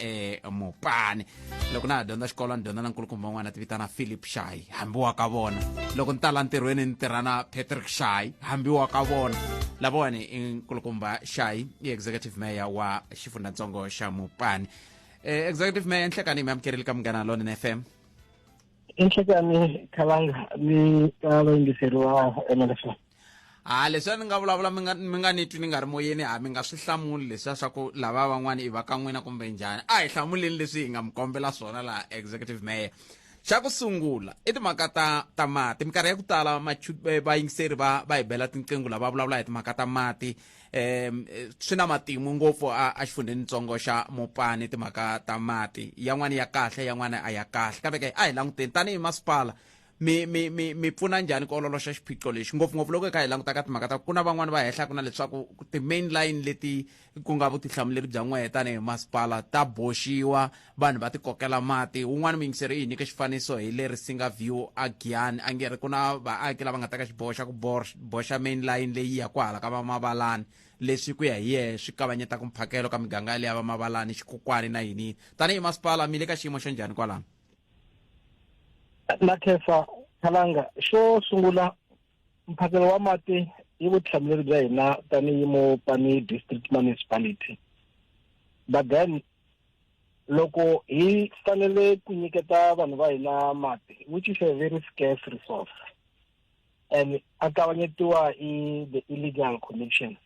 Mopani loko na ha dyondza xikolo ni dyondza na nkulukumba wun'wana ti vitana Philip Shai hambi wa ka vona loko ni tala ntirhweni ni tirha na Patrick Shai hambi wa ka vona lavoni i nkulukumba Shai i executive mayor wa xifundzantsongo xa Mopani executive mayor nhlekani mi amukerile ka Mhlanga lona FM inhlekani Khalanga ni ka vayingiseri wa MLF leswi ni nga vulavula mi nga ni twi ni nga ri moyeni mi nga swi hlamuli leswiya swa ku lava van'wana i va ka n'wina kumbe njhani hi hlamuleni leswi hi nga mi kombela swona laha executive mayor xa ku sungula i timhaka ta mati minkarhi ya ku tala vayingiseri va hi bela tinqingho lava vulavula hi timhaka ta mati swi na matimu ngopfu a xifundzhenitsongo xa Mopani timhaka ta mati yan'wana ya kahle yan'wana a ya kahle kambe ke a hi languteni tanihi masipala mi pfuna njhani ku ololoxa xiphiqo lexi ngopfungopfu loko hi languta ka timhaka ta ku na van'wana va henhla ku na leswaku ti-main line leti ku nga vutihlamuleri bya n'wehe tanihi masipala ta boxiwa vanhu va ti kokela mati wun'wana muyingiseri i hi nyike xifaniso hi le Risenga view a Giyani a nge ri ku na vaaki lava nga teka xiboho xa ku boxa main line leyi ya ku hala ka Vamabalani leswi ku ya hi yehe swi kavanyetaka mphakelo ka miganga leyi ya Vamabalani xikokwani na yini tanihi masipala mi le ka xiyimo xa njhani kwalano na Khefa Khalanga xo sungula mphakelo wa mati i vutihlamuleri bya hina tanihi Mopani district municipality but then loko hi fanele ku nyiketa vanhu va hina mati which is a very scarce resource and a kavanyetiwa i the illegal connection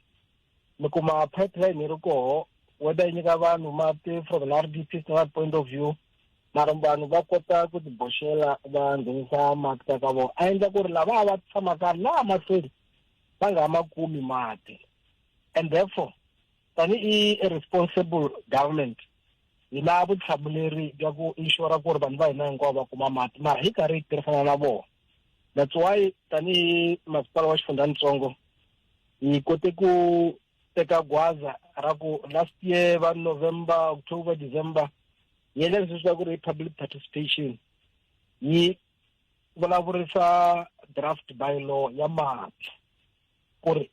loko ma pipeline yi ri koho whether yi nyika vanhu mati from an RDP standard point of view mara vanhu va kota ku tiboxela va nghenisa mati ka vona a endla ku ri lava va tshamaka laha mahlweni va nga ma kumi mati and therefore tanihi a responsible government hi na vutihlamuleri bya ku ensure ku ri vanhu va hina hinkwavo va kuma mati mara hi karhi hi tirhisana na vona that's why tanihi masipala wa xifundzhanitsongo hi kote ku teka gwaza ra ku last year va November October December hi endla leswi swa ku ri public participation yi vulavurisa draft bylaw ya mati ku ri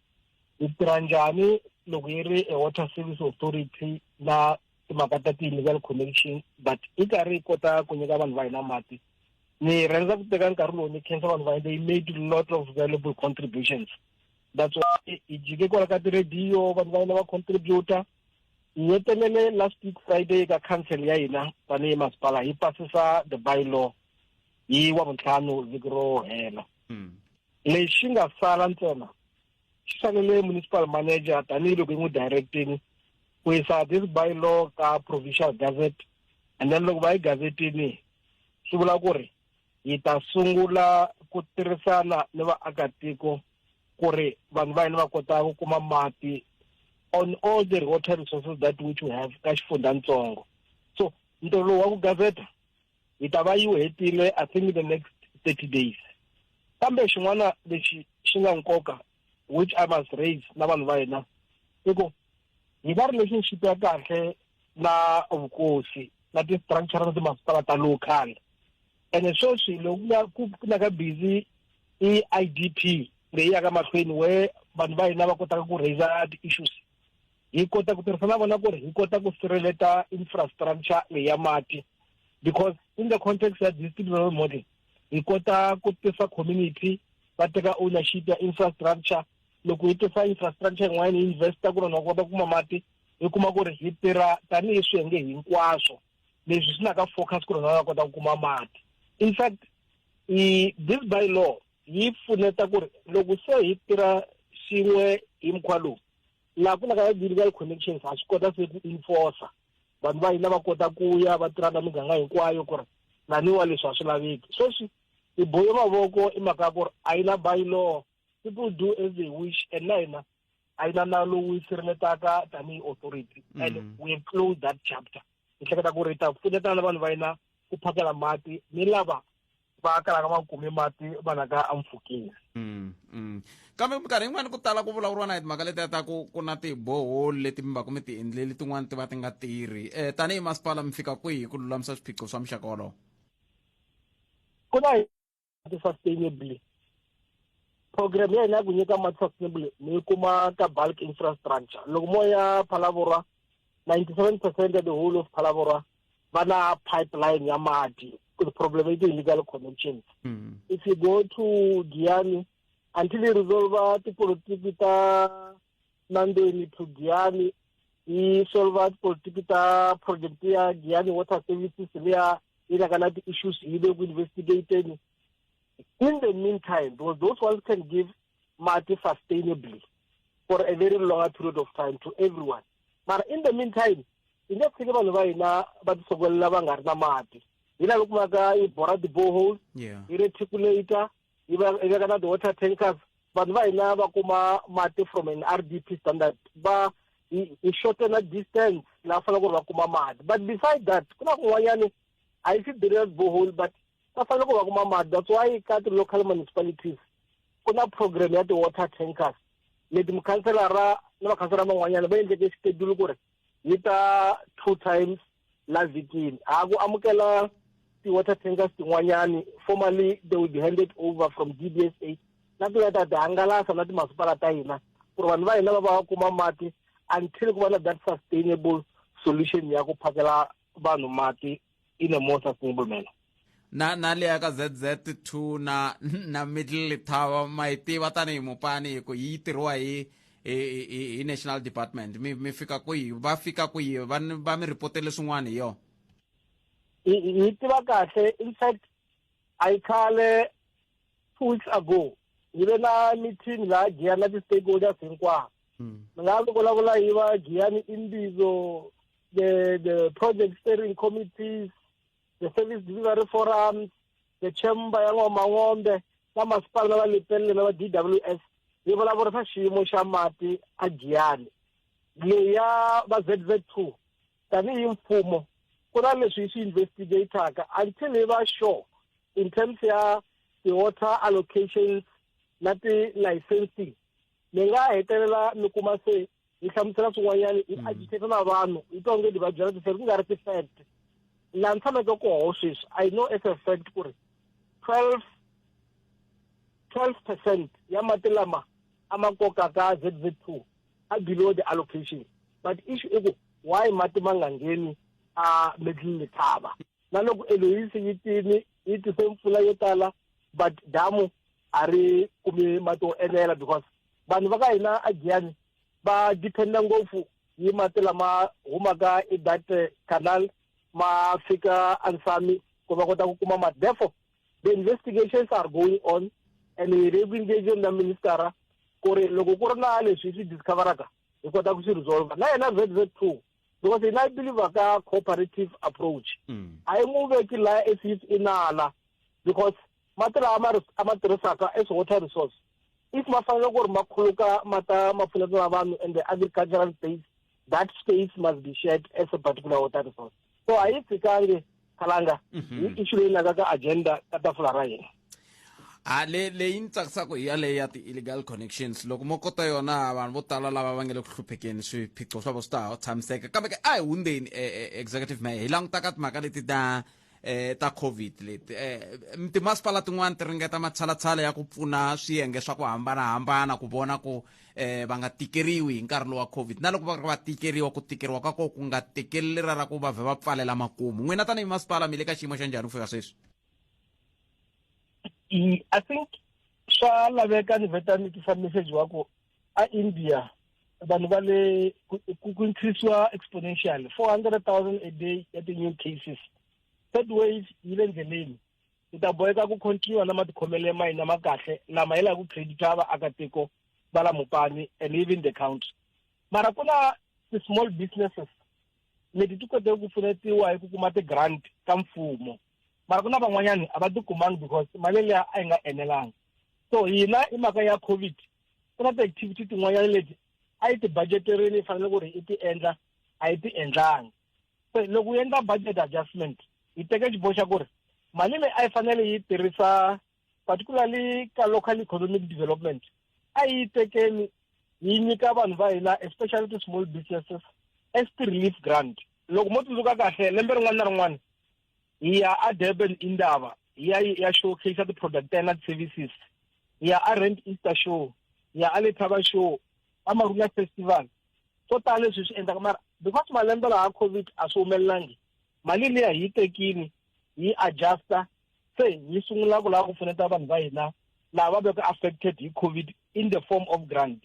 hi tirha njhani loko yi ri a water service authority na timhaka ta ti-illegal connection but hi karhi hi kota ku nyika vanhu va hina mati ni rhandza ku teka nkarhi lowu ni khensa vanhu va hina they made a lot of valuable contributions that's why hi jike kwala ka ti-radio vanhu va hina va contributor hi hetelele last week Friday ka council ya hina tanihi masipala hi pasisa the bylaw hi Wavuntlhanu vhiki ro hela lexi nga sala ntsena xi fanele municipal manager tanihiloko yi n'wi directing ku yisa this bylaw ka provincial gazette and then loko va yi gazetini swi vula ku ri hi ta sungula ku tirhisana ni vaakatiko ku ri vanhu va hina va kota ku kuma mati on all the water resources that which we have ka xifundzhantsongo so ntirho lowu wa ku gazeta hi ta va yi hetile I think the next 30 days kambe xin'wana lexi xi nga nkoka which I must raise na vanhu va hina i ku hi na relationship ya kahle na vukosi na ti-structure na timasipala ta local and sweswi loko ku na ka busy i-IDP leyi ya ka mahlweni where vanhu va hina va kotaka ku raise issues hi kota ku tirhisana vona ku ri hi kota ku sireleta infrastructure leyi ya mati, because in the context ya district development model hi kota ku tisa community va teka ownership ya infrastructure. Loko hi tisa infrastructure yin'wana hi investa ku ri va kota ku kuma mati, hi kuma ku ri hi tirha tanihi swiyenge hinkwaswo leswi swi na ka focus ku ri va kota ku kuma mati. In fact this bylaw yi pfuneta ku ri loko se hi tirha xin'we hi mkhwa lowu laha ku na ka legal connections ha swi kota se ku enforcer vanhu va hina va kota ku ya va tirha na miganga hinkwayo ku ri laniwa leswi a swi laveki. Sweswi hi bohe mavoko i mhaka ya ku ri a yi na bylaw, people do as they wish, and na hina a yi na nawu lowu yi sireletaka tanihi authority and we have closed that chapter. Hi hleketa ku ri hi ta pfunetana na vanhu va hina ku phakela mati ni lava va kalaka va kumi mati vanaka amfukile. Kambe minkarhi yin'wana ku tala ku vulavuriwa na hi timhaka letiya ta ku na tibohole leti mi va ku mi ti endleli tin'wana ti va ti nga tirhi. Tanihi masipala mi fika kwihi ku lulamisa swiphiqo swa muxaka wolowo? Ku na sustainably program ya hina ya ku nyika mati sustainably ni kuma ka bulk infrastructure. Loko mo ya Vulavula 97% of the whole of Vulavula va na pipeline ya mati. The problem is illegal connections. If you go to Giyani, until you resolve the politics ta Nandeni to Giyani, you solve politics ta project ya Giyani water services there, ina kana the issues either investigated. In the meantime, those ones can give mati sustainably for a very long period of time to everyone. But in the meantime, in that thing about na but so well lava na mati. Ila lokumaka I bora the boreholes, I reticulator, I got the water tankers, but right now bakuma mati from an RDP standard. But he shorten a distance, la falago bakuma mad. But beside that, kuna kuwayani, I see the real borehole, but la falago bakuma mad. That's why I cut local municipalities. Kuna program ya the water tankers. Let them cancel ara, na cancel ama wayani, ba indeke schedule gore. Ita 2 times last weekend. Ago amukela the water tankers tin'wanyani, formally they will be handed over from DBSA. Not like that the angala sa nati masipala ta hina ku vanhu va hina va kuma mati until ku va na that sustainable solution ya ku phakela vanhu mati in a more sustainable manner. Na le ka ZZ2 na middle tower maitiva tani mupani ku yi tirwa hi national department mi fika kwihi va fika kwihi va mi reportele swin'wana yo. Hi tiva kahle. In fact, I khale 2 weeks ago hi ve na meeting la Giyani the stakeholders hinkwawo. Nga vulavula hi va Giyani Imbizo, the project steering committees, the service delivery forums, the chamber ya Ngomangombe, na masipala na va Lepelle na va DWS. Hi vulavurisa xiyimo xa mati a Giyani leya va ZZ2 tanihi mfumo. Kuna leswi swi investigataka until they were sure in terms ya the water allocations na ti licensing. Ni nga hetelela ni kuma se hi hlamusela swin'wanyani hi agitate na vanhu hi tonge di va byela ku nga ri ti-fact. Laha ni tshameke koho sweswi I know as a fact ku ri 12% ya mati lama a ma kokaka ZZ2 are below the allocation. But issue i ku why mati ma nga ngheni middle letaba na loko eloyisi yitini yiti se mpfula yo tala but damu ari kumi mati o enela because vanhu va ka hina a Giyani va dependa ngopfu hi mati lama humaka i that canal ma fika Ansami ku va kota ku kuma mati. Therefore the investigations are going on and we have engaged na minister ku ri loko ku ri na leswi swi discoveraka hi kota ku swi resolve na yena ZZ2 because I believe a cooperative approach. I move it like it's inala because matela amateresaka as water resource. If mafana go makhuluka mata mafuna abantu and the agricultural space, that space must be shared as a particular water resource. So I think kalanga issue na ka agenda kata flara yena. Le intsakisako hi yaleyo ya ti-illegal connections loko mo kota yona vanhu vo tala lava va nge le ku hluphekeni swiphiqo swa vo swi ta tshamiseka kambe a hi hundzeni executive mayor hi langutaka timhaka leti ta ta covid leti timasipala tin'wana ti ringeta matshalatshala ya ku pfuna swiyenge swa ku hambanahambana ku vona ku va nga tikeriwi hi nkarhi lowu wa covid na loko va tikeriwa ku tikeriwa ka ko ku nga tekeleli ra ku va vhe va pfalela makumu n'wina tanihi masipala mi le ka xiyimo xa njhani ku fika sweswi? I think swa laveka ni veta ni kisa message wa ku a India vanhu va le ku increase exponential 400,000 a day at the new cases. Third wave yi le ndleleni yi ta boheka ku continue na matikhomele ma hina ma kahle lama yi la ku credita vaakatiko va la Mopani and even the country. Mara ku na small businesses leti ti koteke ku pfunetiwa hi ku kuma ti-grant ta mfumo, mara ku na van'wanyani a va ti kumangi because mali leya a yi nga enelanga. So hina hi mhaka ya covid ku na ti-activity tin'wanyana leti a yi ti budgeterini yi fanele ku ri i ti endla a yi ti endlangi. So loko yi endla budget adjustment yi teke xiboho xa ku ri mali leyi a yi fanele yi tirhisa particularly ka local economic development a yi tekeni yi nyika vanhu va hina especially to small businesses as relief grant. Loko mo tsundzuka kahle lembe rin'wana na rin'wana hi ya a Durban Indaba hi ya showcase ti-product na ti-services, hi ya a Rent Easter show, hi ya a Lethaba show, a Marula festival. Swo tala leswi swi endlaka mara because malembe laha covid a swi humelelangi mali leyi hi tekini hi adjusta se hi sungula ku lava ku pfuneta vanhu va hina lava va veka affected hi covid in the form of grant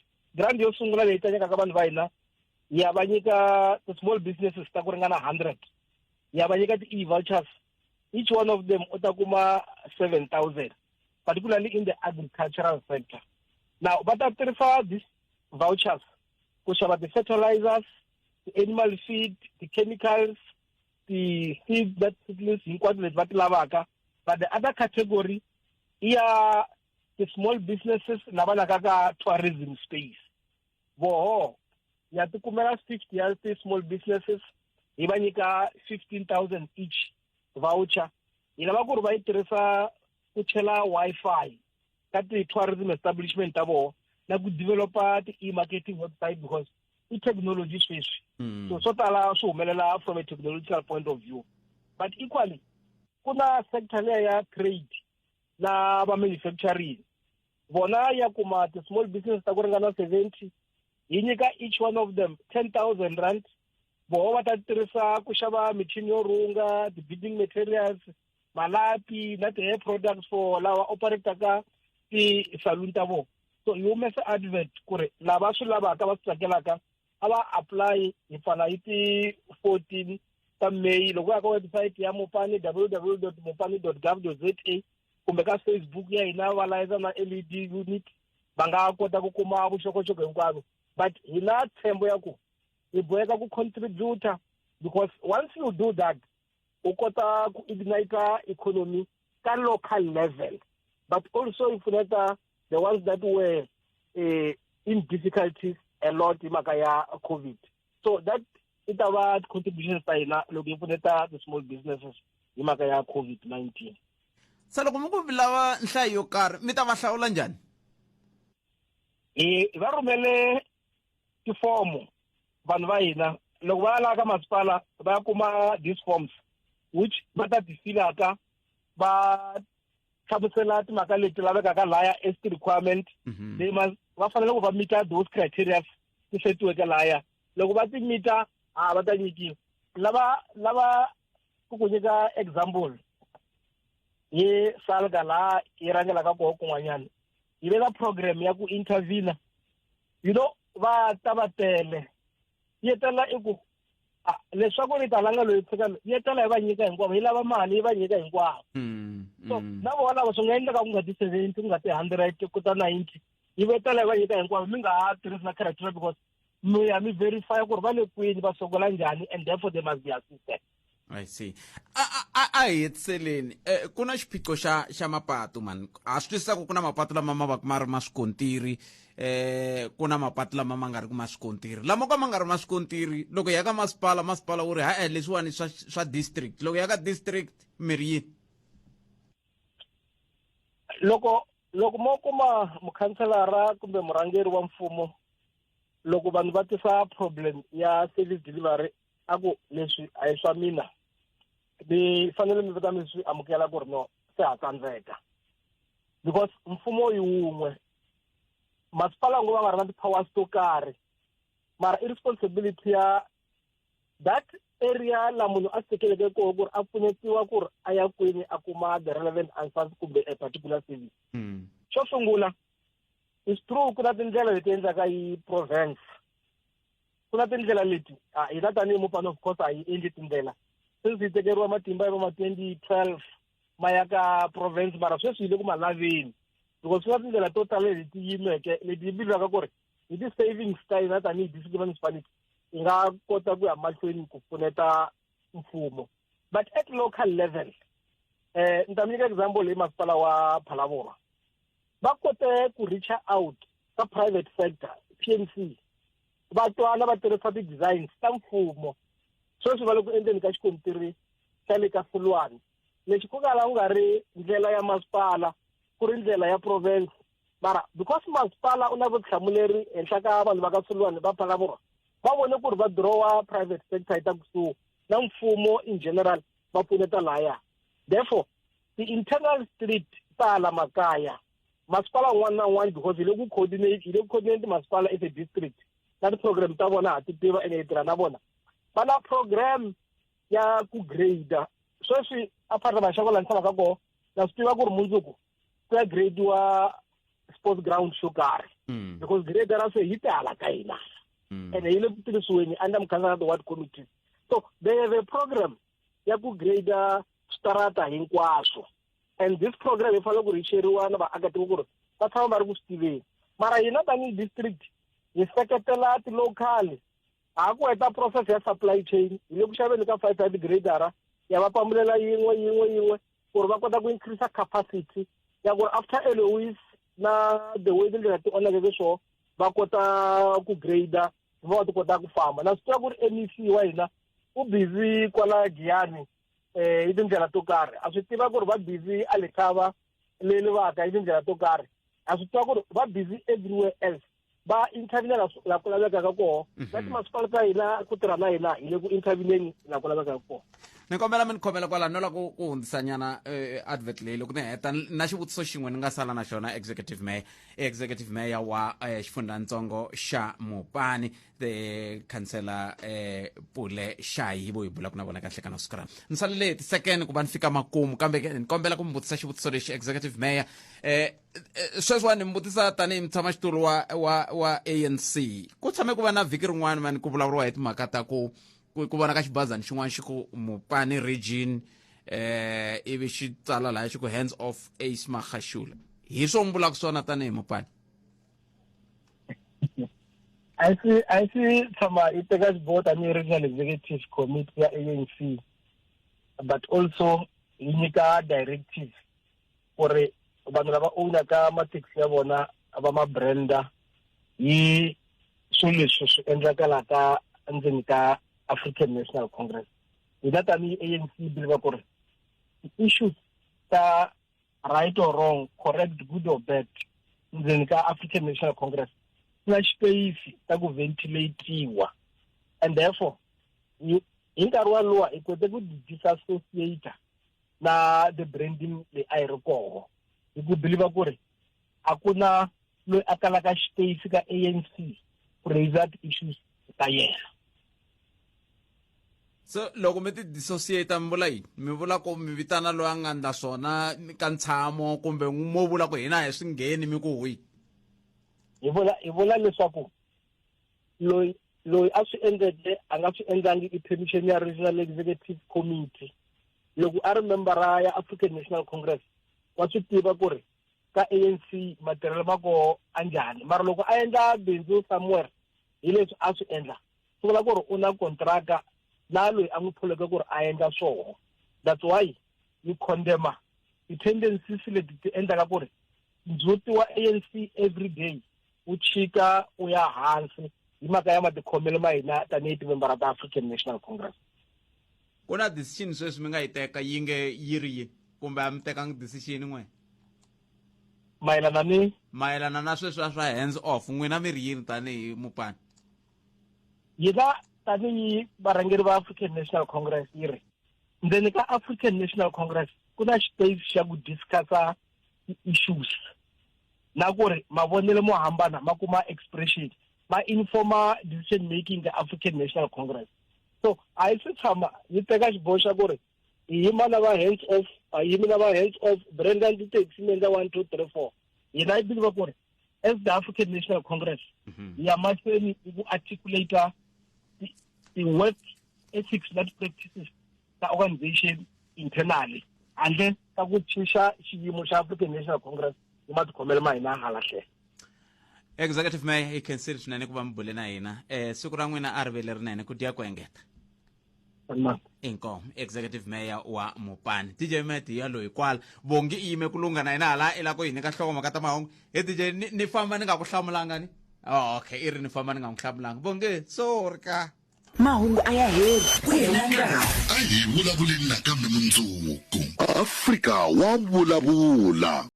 yo sungula leyi ta nyikaka vanhu va hina ya va nyika small businesses ta ku ringana 100, ya va nyika ti-e-vouchers each one of them u ta kuma 7,000 particularly in the agricultural sector. Now va ta tirhisa these vouchers ku xava ti-fertilizers, ti-animal feed, ti-chemicals, ti-seeds that hinkwato leti va ti lavaka. But the other category ya ti-small businesses lava lavaka tourism space voho ya ti kumela 50 ya ti-small businesses hi va nyika 15,000 each voucher. Hi lava ku ri va yi tirhisa ku chela Wi-Fi ka ti-tourism establishment ta voho na ku developa ti-e-marketing website because i-technology sweswi. So swo tala swi humelela from a technological point of view. But equally ku na sector leya ya trade na va manufacturing vona ya kuma ti-small business ta ku ringana 70 hi nyika each one of them 10,000 rand. Voho va ta tirhisa ku xava michini yo runga, ti-building materials, malapi na ti-hair products for lava operataka ti-salon ta voho. So hi humese advert ku ri lava swi lavaka va swi tsakelaka a va apply hi pfala hi ti-14 ta May loko ya ka website ya Mopani www.mopani.gov.za kumbe ka Facebook ya hina va layeza na LED unit va nga kota ku kuma vuxokoxoko hinkwabyo. But hina tshembo ya ku hi boheka ku contributor because once you do that u kota ku ignite economy ka local level but also you pfuneta the ones that were in difficulties a lot in mhaka ya covid. So that it our contributions ta hina loko hi pfuneta the small businesses hi mhaka ya covid-19. Se loko mi ku vilava nhlayo yo karhi mi ta va hlawula njhani? Va rhumele tifomo vanhu va hina loko va lava ka masipala va kuma these forms which va ta ti filaka va hlamusela timhaka leti lavekaka laya as requirement. They must va fanele ku va meeta those criteria ti setiweke laya. Loko va ti meeta va ta nyikiwa. Lava ku nyika example hi salga la hi rangelaka koho kun'wanyana hi veka program ya ku intervene va ta va tele yi tela i ku leswaku ni ta langa loyi tshikana yi tela hi va nyika hinkwavo hi lava mali yi va nyika hinkwavo. So na vona lava swi nga endleka ku nga ti 70 ku nga ti 100 ku ta 90 yi vetela hi va nyika hinkwavo mi nga ha tirhisi na criteria because mi ya mi verify ku ri va le kwini va sokola njhani and therefore they must be assisted. I see. A hetiseleni ku na xiphiqo xa mapatu man a swi twisisa ku na mapatu lama ma va ma ri ma swikontiri ku na mapatu lama ma nga ri ku ma swikontiri lama ka ma nga ri ma swikontiri loko ya ka masipala wu ri leswiwani swa district loko ya ka district miri yini loko mo kuma mukhanselara kumbe murhangeri wa mfumo loko vanhu va tisa problem ya service delivery aku leswi a hi swa mina ni fanele mi vita mi swi amukela ku ri no se ha tsandzeka because mfumo yi wun'we masipala ngo va nga ri na ti-powers to karhi mara i responsibility ya that area la munhu a sekeleke koho ku ri a pfunetiwa ku ri a ya kwini a kuma the relevant answers kumbe a particular service xo sungula is true ku na tindlela leti endlaka yi province ku na tindlela leti hina tanihi mupani of course a yi endli tindlela since yi tekeriwa matimba hi va 2012 ma ya ka province mara sweswi yi le ku ma laveni because ku na tindlela to tala leti yimeke leti yi biliwaka ku ri hi ti-savings ta hina tanihi district municipality yi nga kota ku ya mahlweni ku pfuneta mfumo but at local level ni ta mi nyika example hi masipala wa Vulavula va kote ku reach out ka private sector PMC va twana va tirhisa ti-designs ta mfumo sweswi va le ku endleni ka xikontiri xa le ka Fulwani lexi ku kala ku nga ri ndlela ya masipala ku ri ndlela ya province mara because masipala u na vutihlamuleri henhla ka vanhu va ka Fulwani va Vulavula va vone ku ri va dirowa private sector yi ta kusuhi na mfumo in general va pfuneta laya therefore ti-internal street tala makaya masipala un'wana na un'wana because hi le ku coordinate masipala as a district na ti-program ta vona ha ti tiva ene hi tirha na vona va na program ya ku grade sweswi a phata vaxaka la ni tshamaka koho na swi tiva ku ri mundzuku ku ya gradiwa sports ground xo karhi because grade ra se hi tala ka hina ene yi le ku tirhisiweni under muganga na the-ward committee so they have a program ya ku grade switarata hinkwaswo and this program yi fanele ku richeriwa na vaakatiko ku ri va tshama va ri ku swi tiveni mara hina tanihi district hi seketela ti-local ha ku heta process ya supply chain hi le ku xaveni ka 5 ya ti-gradara ya va pambulela yin'we ku ri va kota ku increase capacity ya ku ri after Eloise na the way tindlela ti onakeke swona va kota ku grade va ti kota ku famba na swi tiva ku ri MEC wa hina u busy kwala Giyani hi tindlela to karhi a swi tiva ku ri va busy a le Khava le Livaka hi tindlela to karhi a swi tiva ku ri va busy everywhere else va intervene la ku lavekaka koho na timasipala ta hina ku tirha na hina hi le ku interveneni la ku lavekaka koho ni kombela mi ni khomela kwala no la ku hundzisanyana advert leyi loko ni heta na xivutiso xin'we ni nga sala na xona executive mayor wa xifundzatsongo xa Mopani the councillor Pule Shayi vo hi bulaku na vona kahle ka na siku rana ni salele ti-second ku va ni fika makumu kambe ni kombela ku mi vutisa xivutiso lexi executive mayor sweswiwa ni mi vutisa tanihi mutshamaxitulu wa ANC ku tshame ku va na vhiki rin'wana mani ku vulavuriwa hi timhaka ta ku vona ka xibazana xin'wana xi ku Mopani region ivi xi tsala laya xi ku hands off Ace Magashule hi swo mi vulaka swona tanihi Mopani I see tshama i teka xiboho tanihi regional executive committee ya ANC but also yi nyika directive ku ri vanhu lava ownaka mataxi ya vona va ma-branda hi swilo leswi swi endlekalaka endzeni ka African National Congress. Hina tanihi ANC biliva ku ri issues ta right or wrong, correct, good or bad endzeni ka African National Congress na space ta ku ventilatiwa and therefore hi nkarhi walowa hi kote ku disassociate na the branding leyi a yi ri koho hi ku biliva ku ri a ku na loyi a kalaka space ka ANC ku raise issues ta yena. So loko mi ti dissociate mi vula yini mi vula ku mi vitana loyi a nga ndla swona ka ntshamo kumbe mo vula ku hina hi swi ngheni mi ku hwi hi vula leswaku loyi a swi endleke a nga swi endlangi i permission ya regional executive committee loko a ri membera ya African National Congress wa swi tiva ku ri ka ANC matirhelo ma koho a njhani mara loko a endla bindzu somewhere hi leswi a swi endla swi vula ku ri u na kontraka na loyi a n'wi pfuleka ku ri a endla swoho that's why yi condemn ti-tendencies leti ti endlaka ku ri ndzhuti wa ANC every day u chika u ya hansi hi mhaka ya matikhomelo ma hina tanihi timembara ta African National Congress. ku na decision sweswi mi nga yi teka yi nge yi ri yi kumbe a mi tekangi decision n'we mayelana na sweswi swa hands off n'wina mi ri yini tanihi Mopani hina tanihi varhangeri va African National Congress yi ri then ka African National Congress kuna space xa ku discussa issues na ku ri mavonelo mo hambana ma kuma expression ma informa decision making the African National Congress. So I se tshama ni teka xiboho xa ku ri hi mana va hands off Brendan di taxi menza 1 2 3 4 yena I believe ku ri as the African National Congress ya mahlweni ku articulate the work ethics that practices the organization internally and then ta ku chisha xiyimo xa African National Congress ma tikhomela ma hina hala hle. Executive Mayor I consider swinene ku va mbule na hina siku ra n'wina a rivele rinene ku diya ku engeta inkomo Executive Mayor wa Mopani DJ Mati ya loyi kwala bongi ime kulunga na hina hala ila ko yini ka hloko makata mahungu DJ ni famba ni nga ku hlamulanga ni okay I ri ni famba ni nga ku hlamulanga bongi sorry ka mahungu aya heri ku yena a hi vulavuleni nakambe mundzuku Afrika wa vulavula.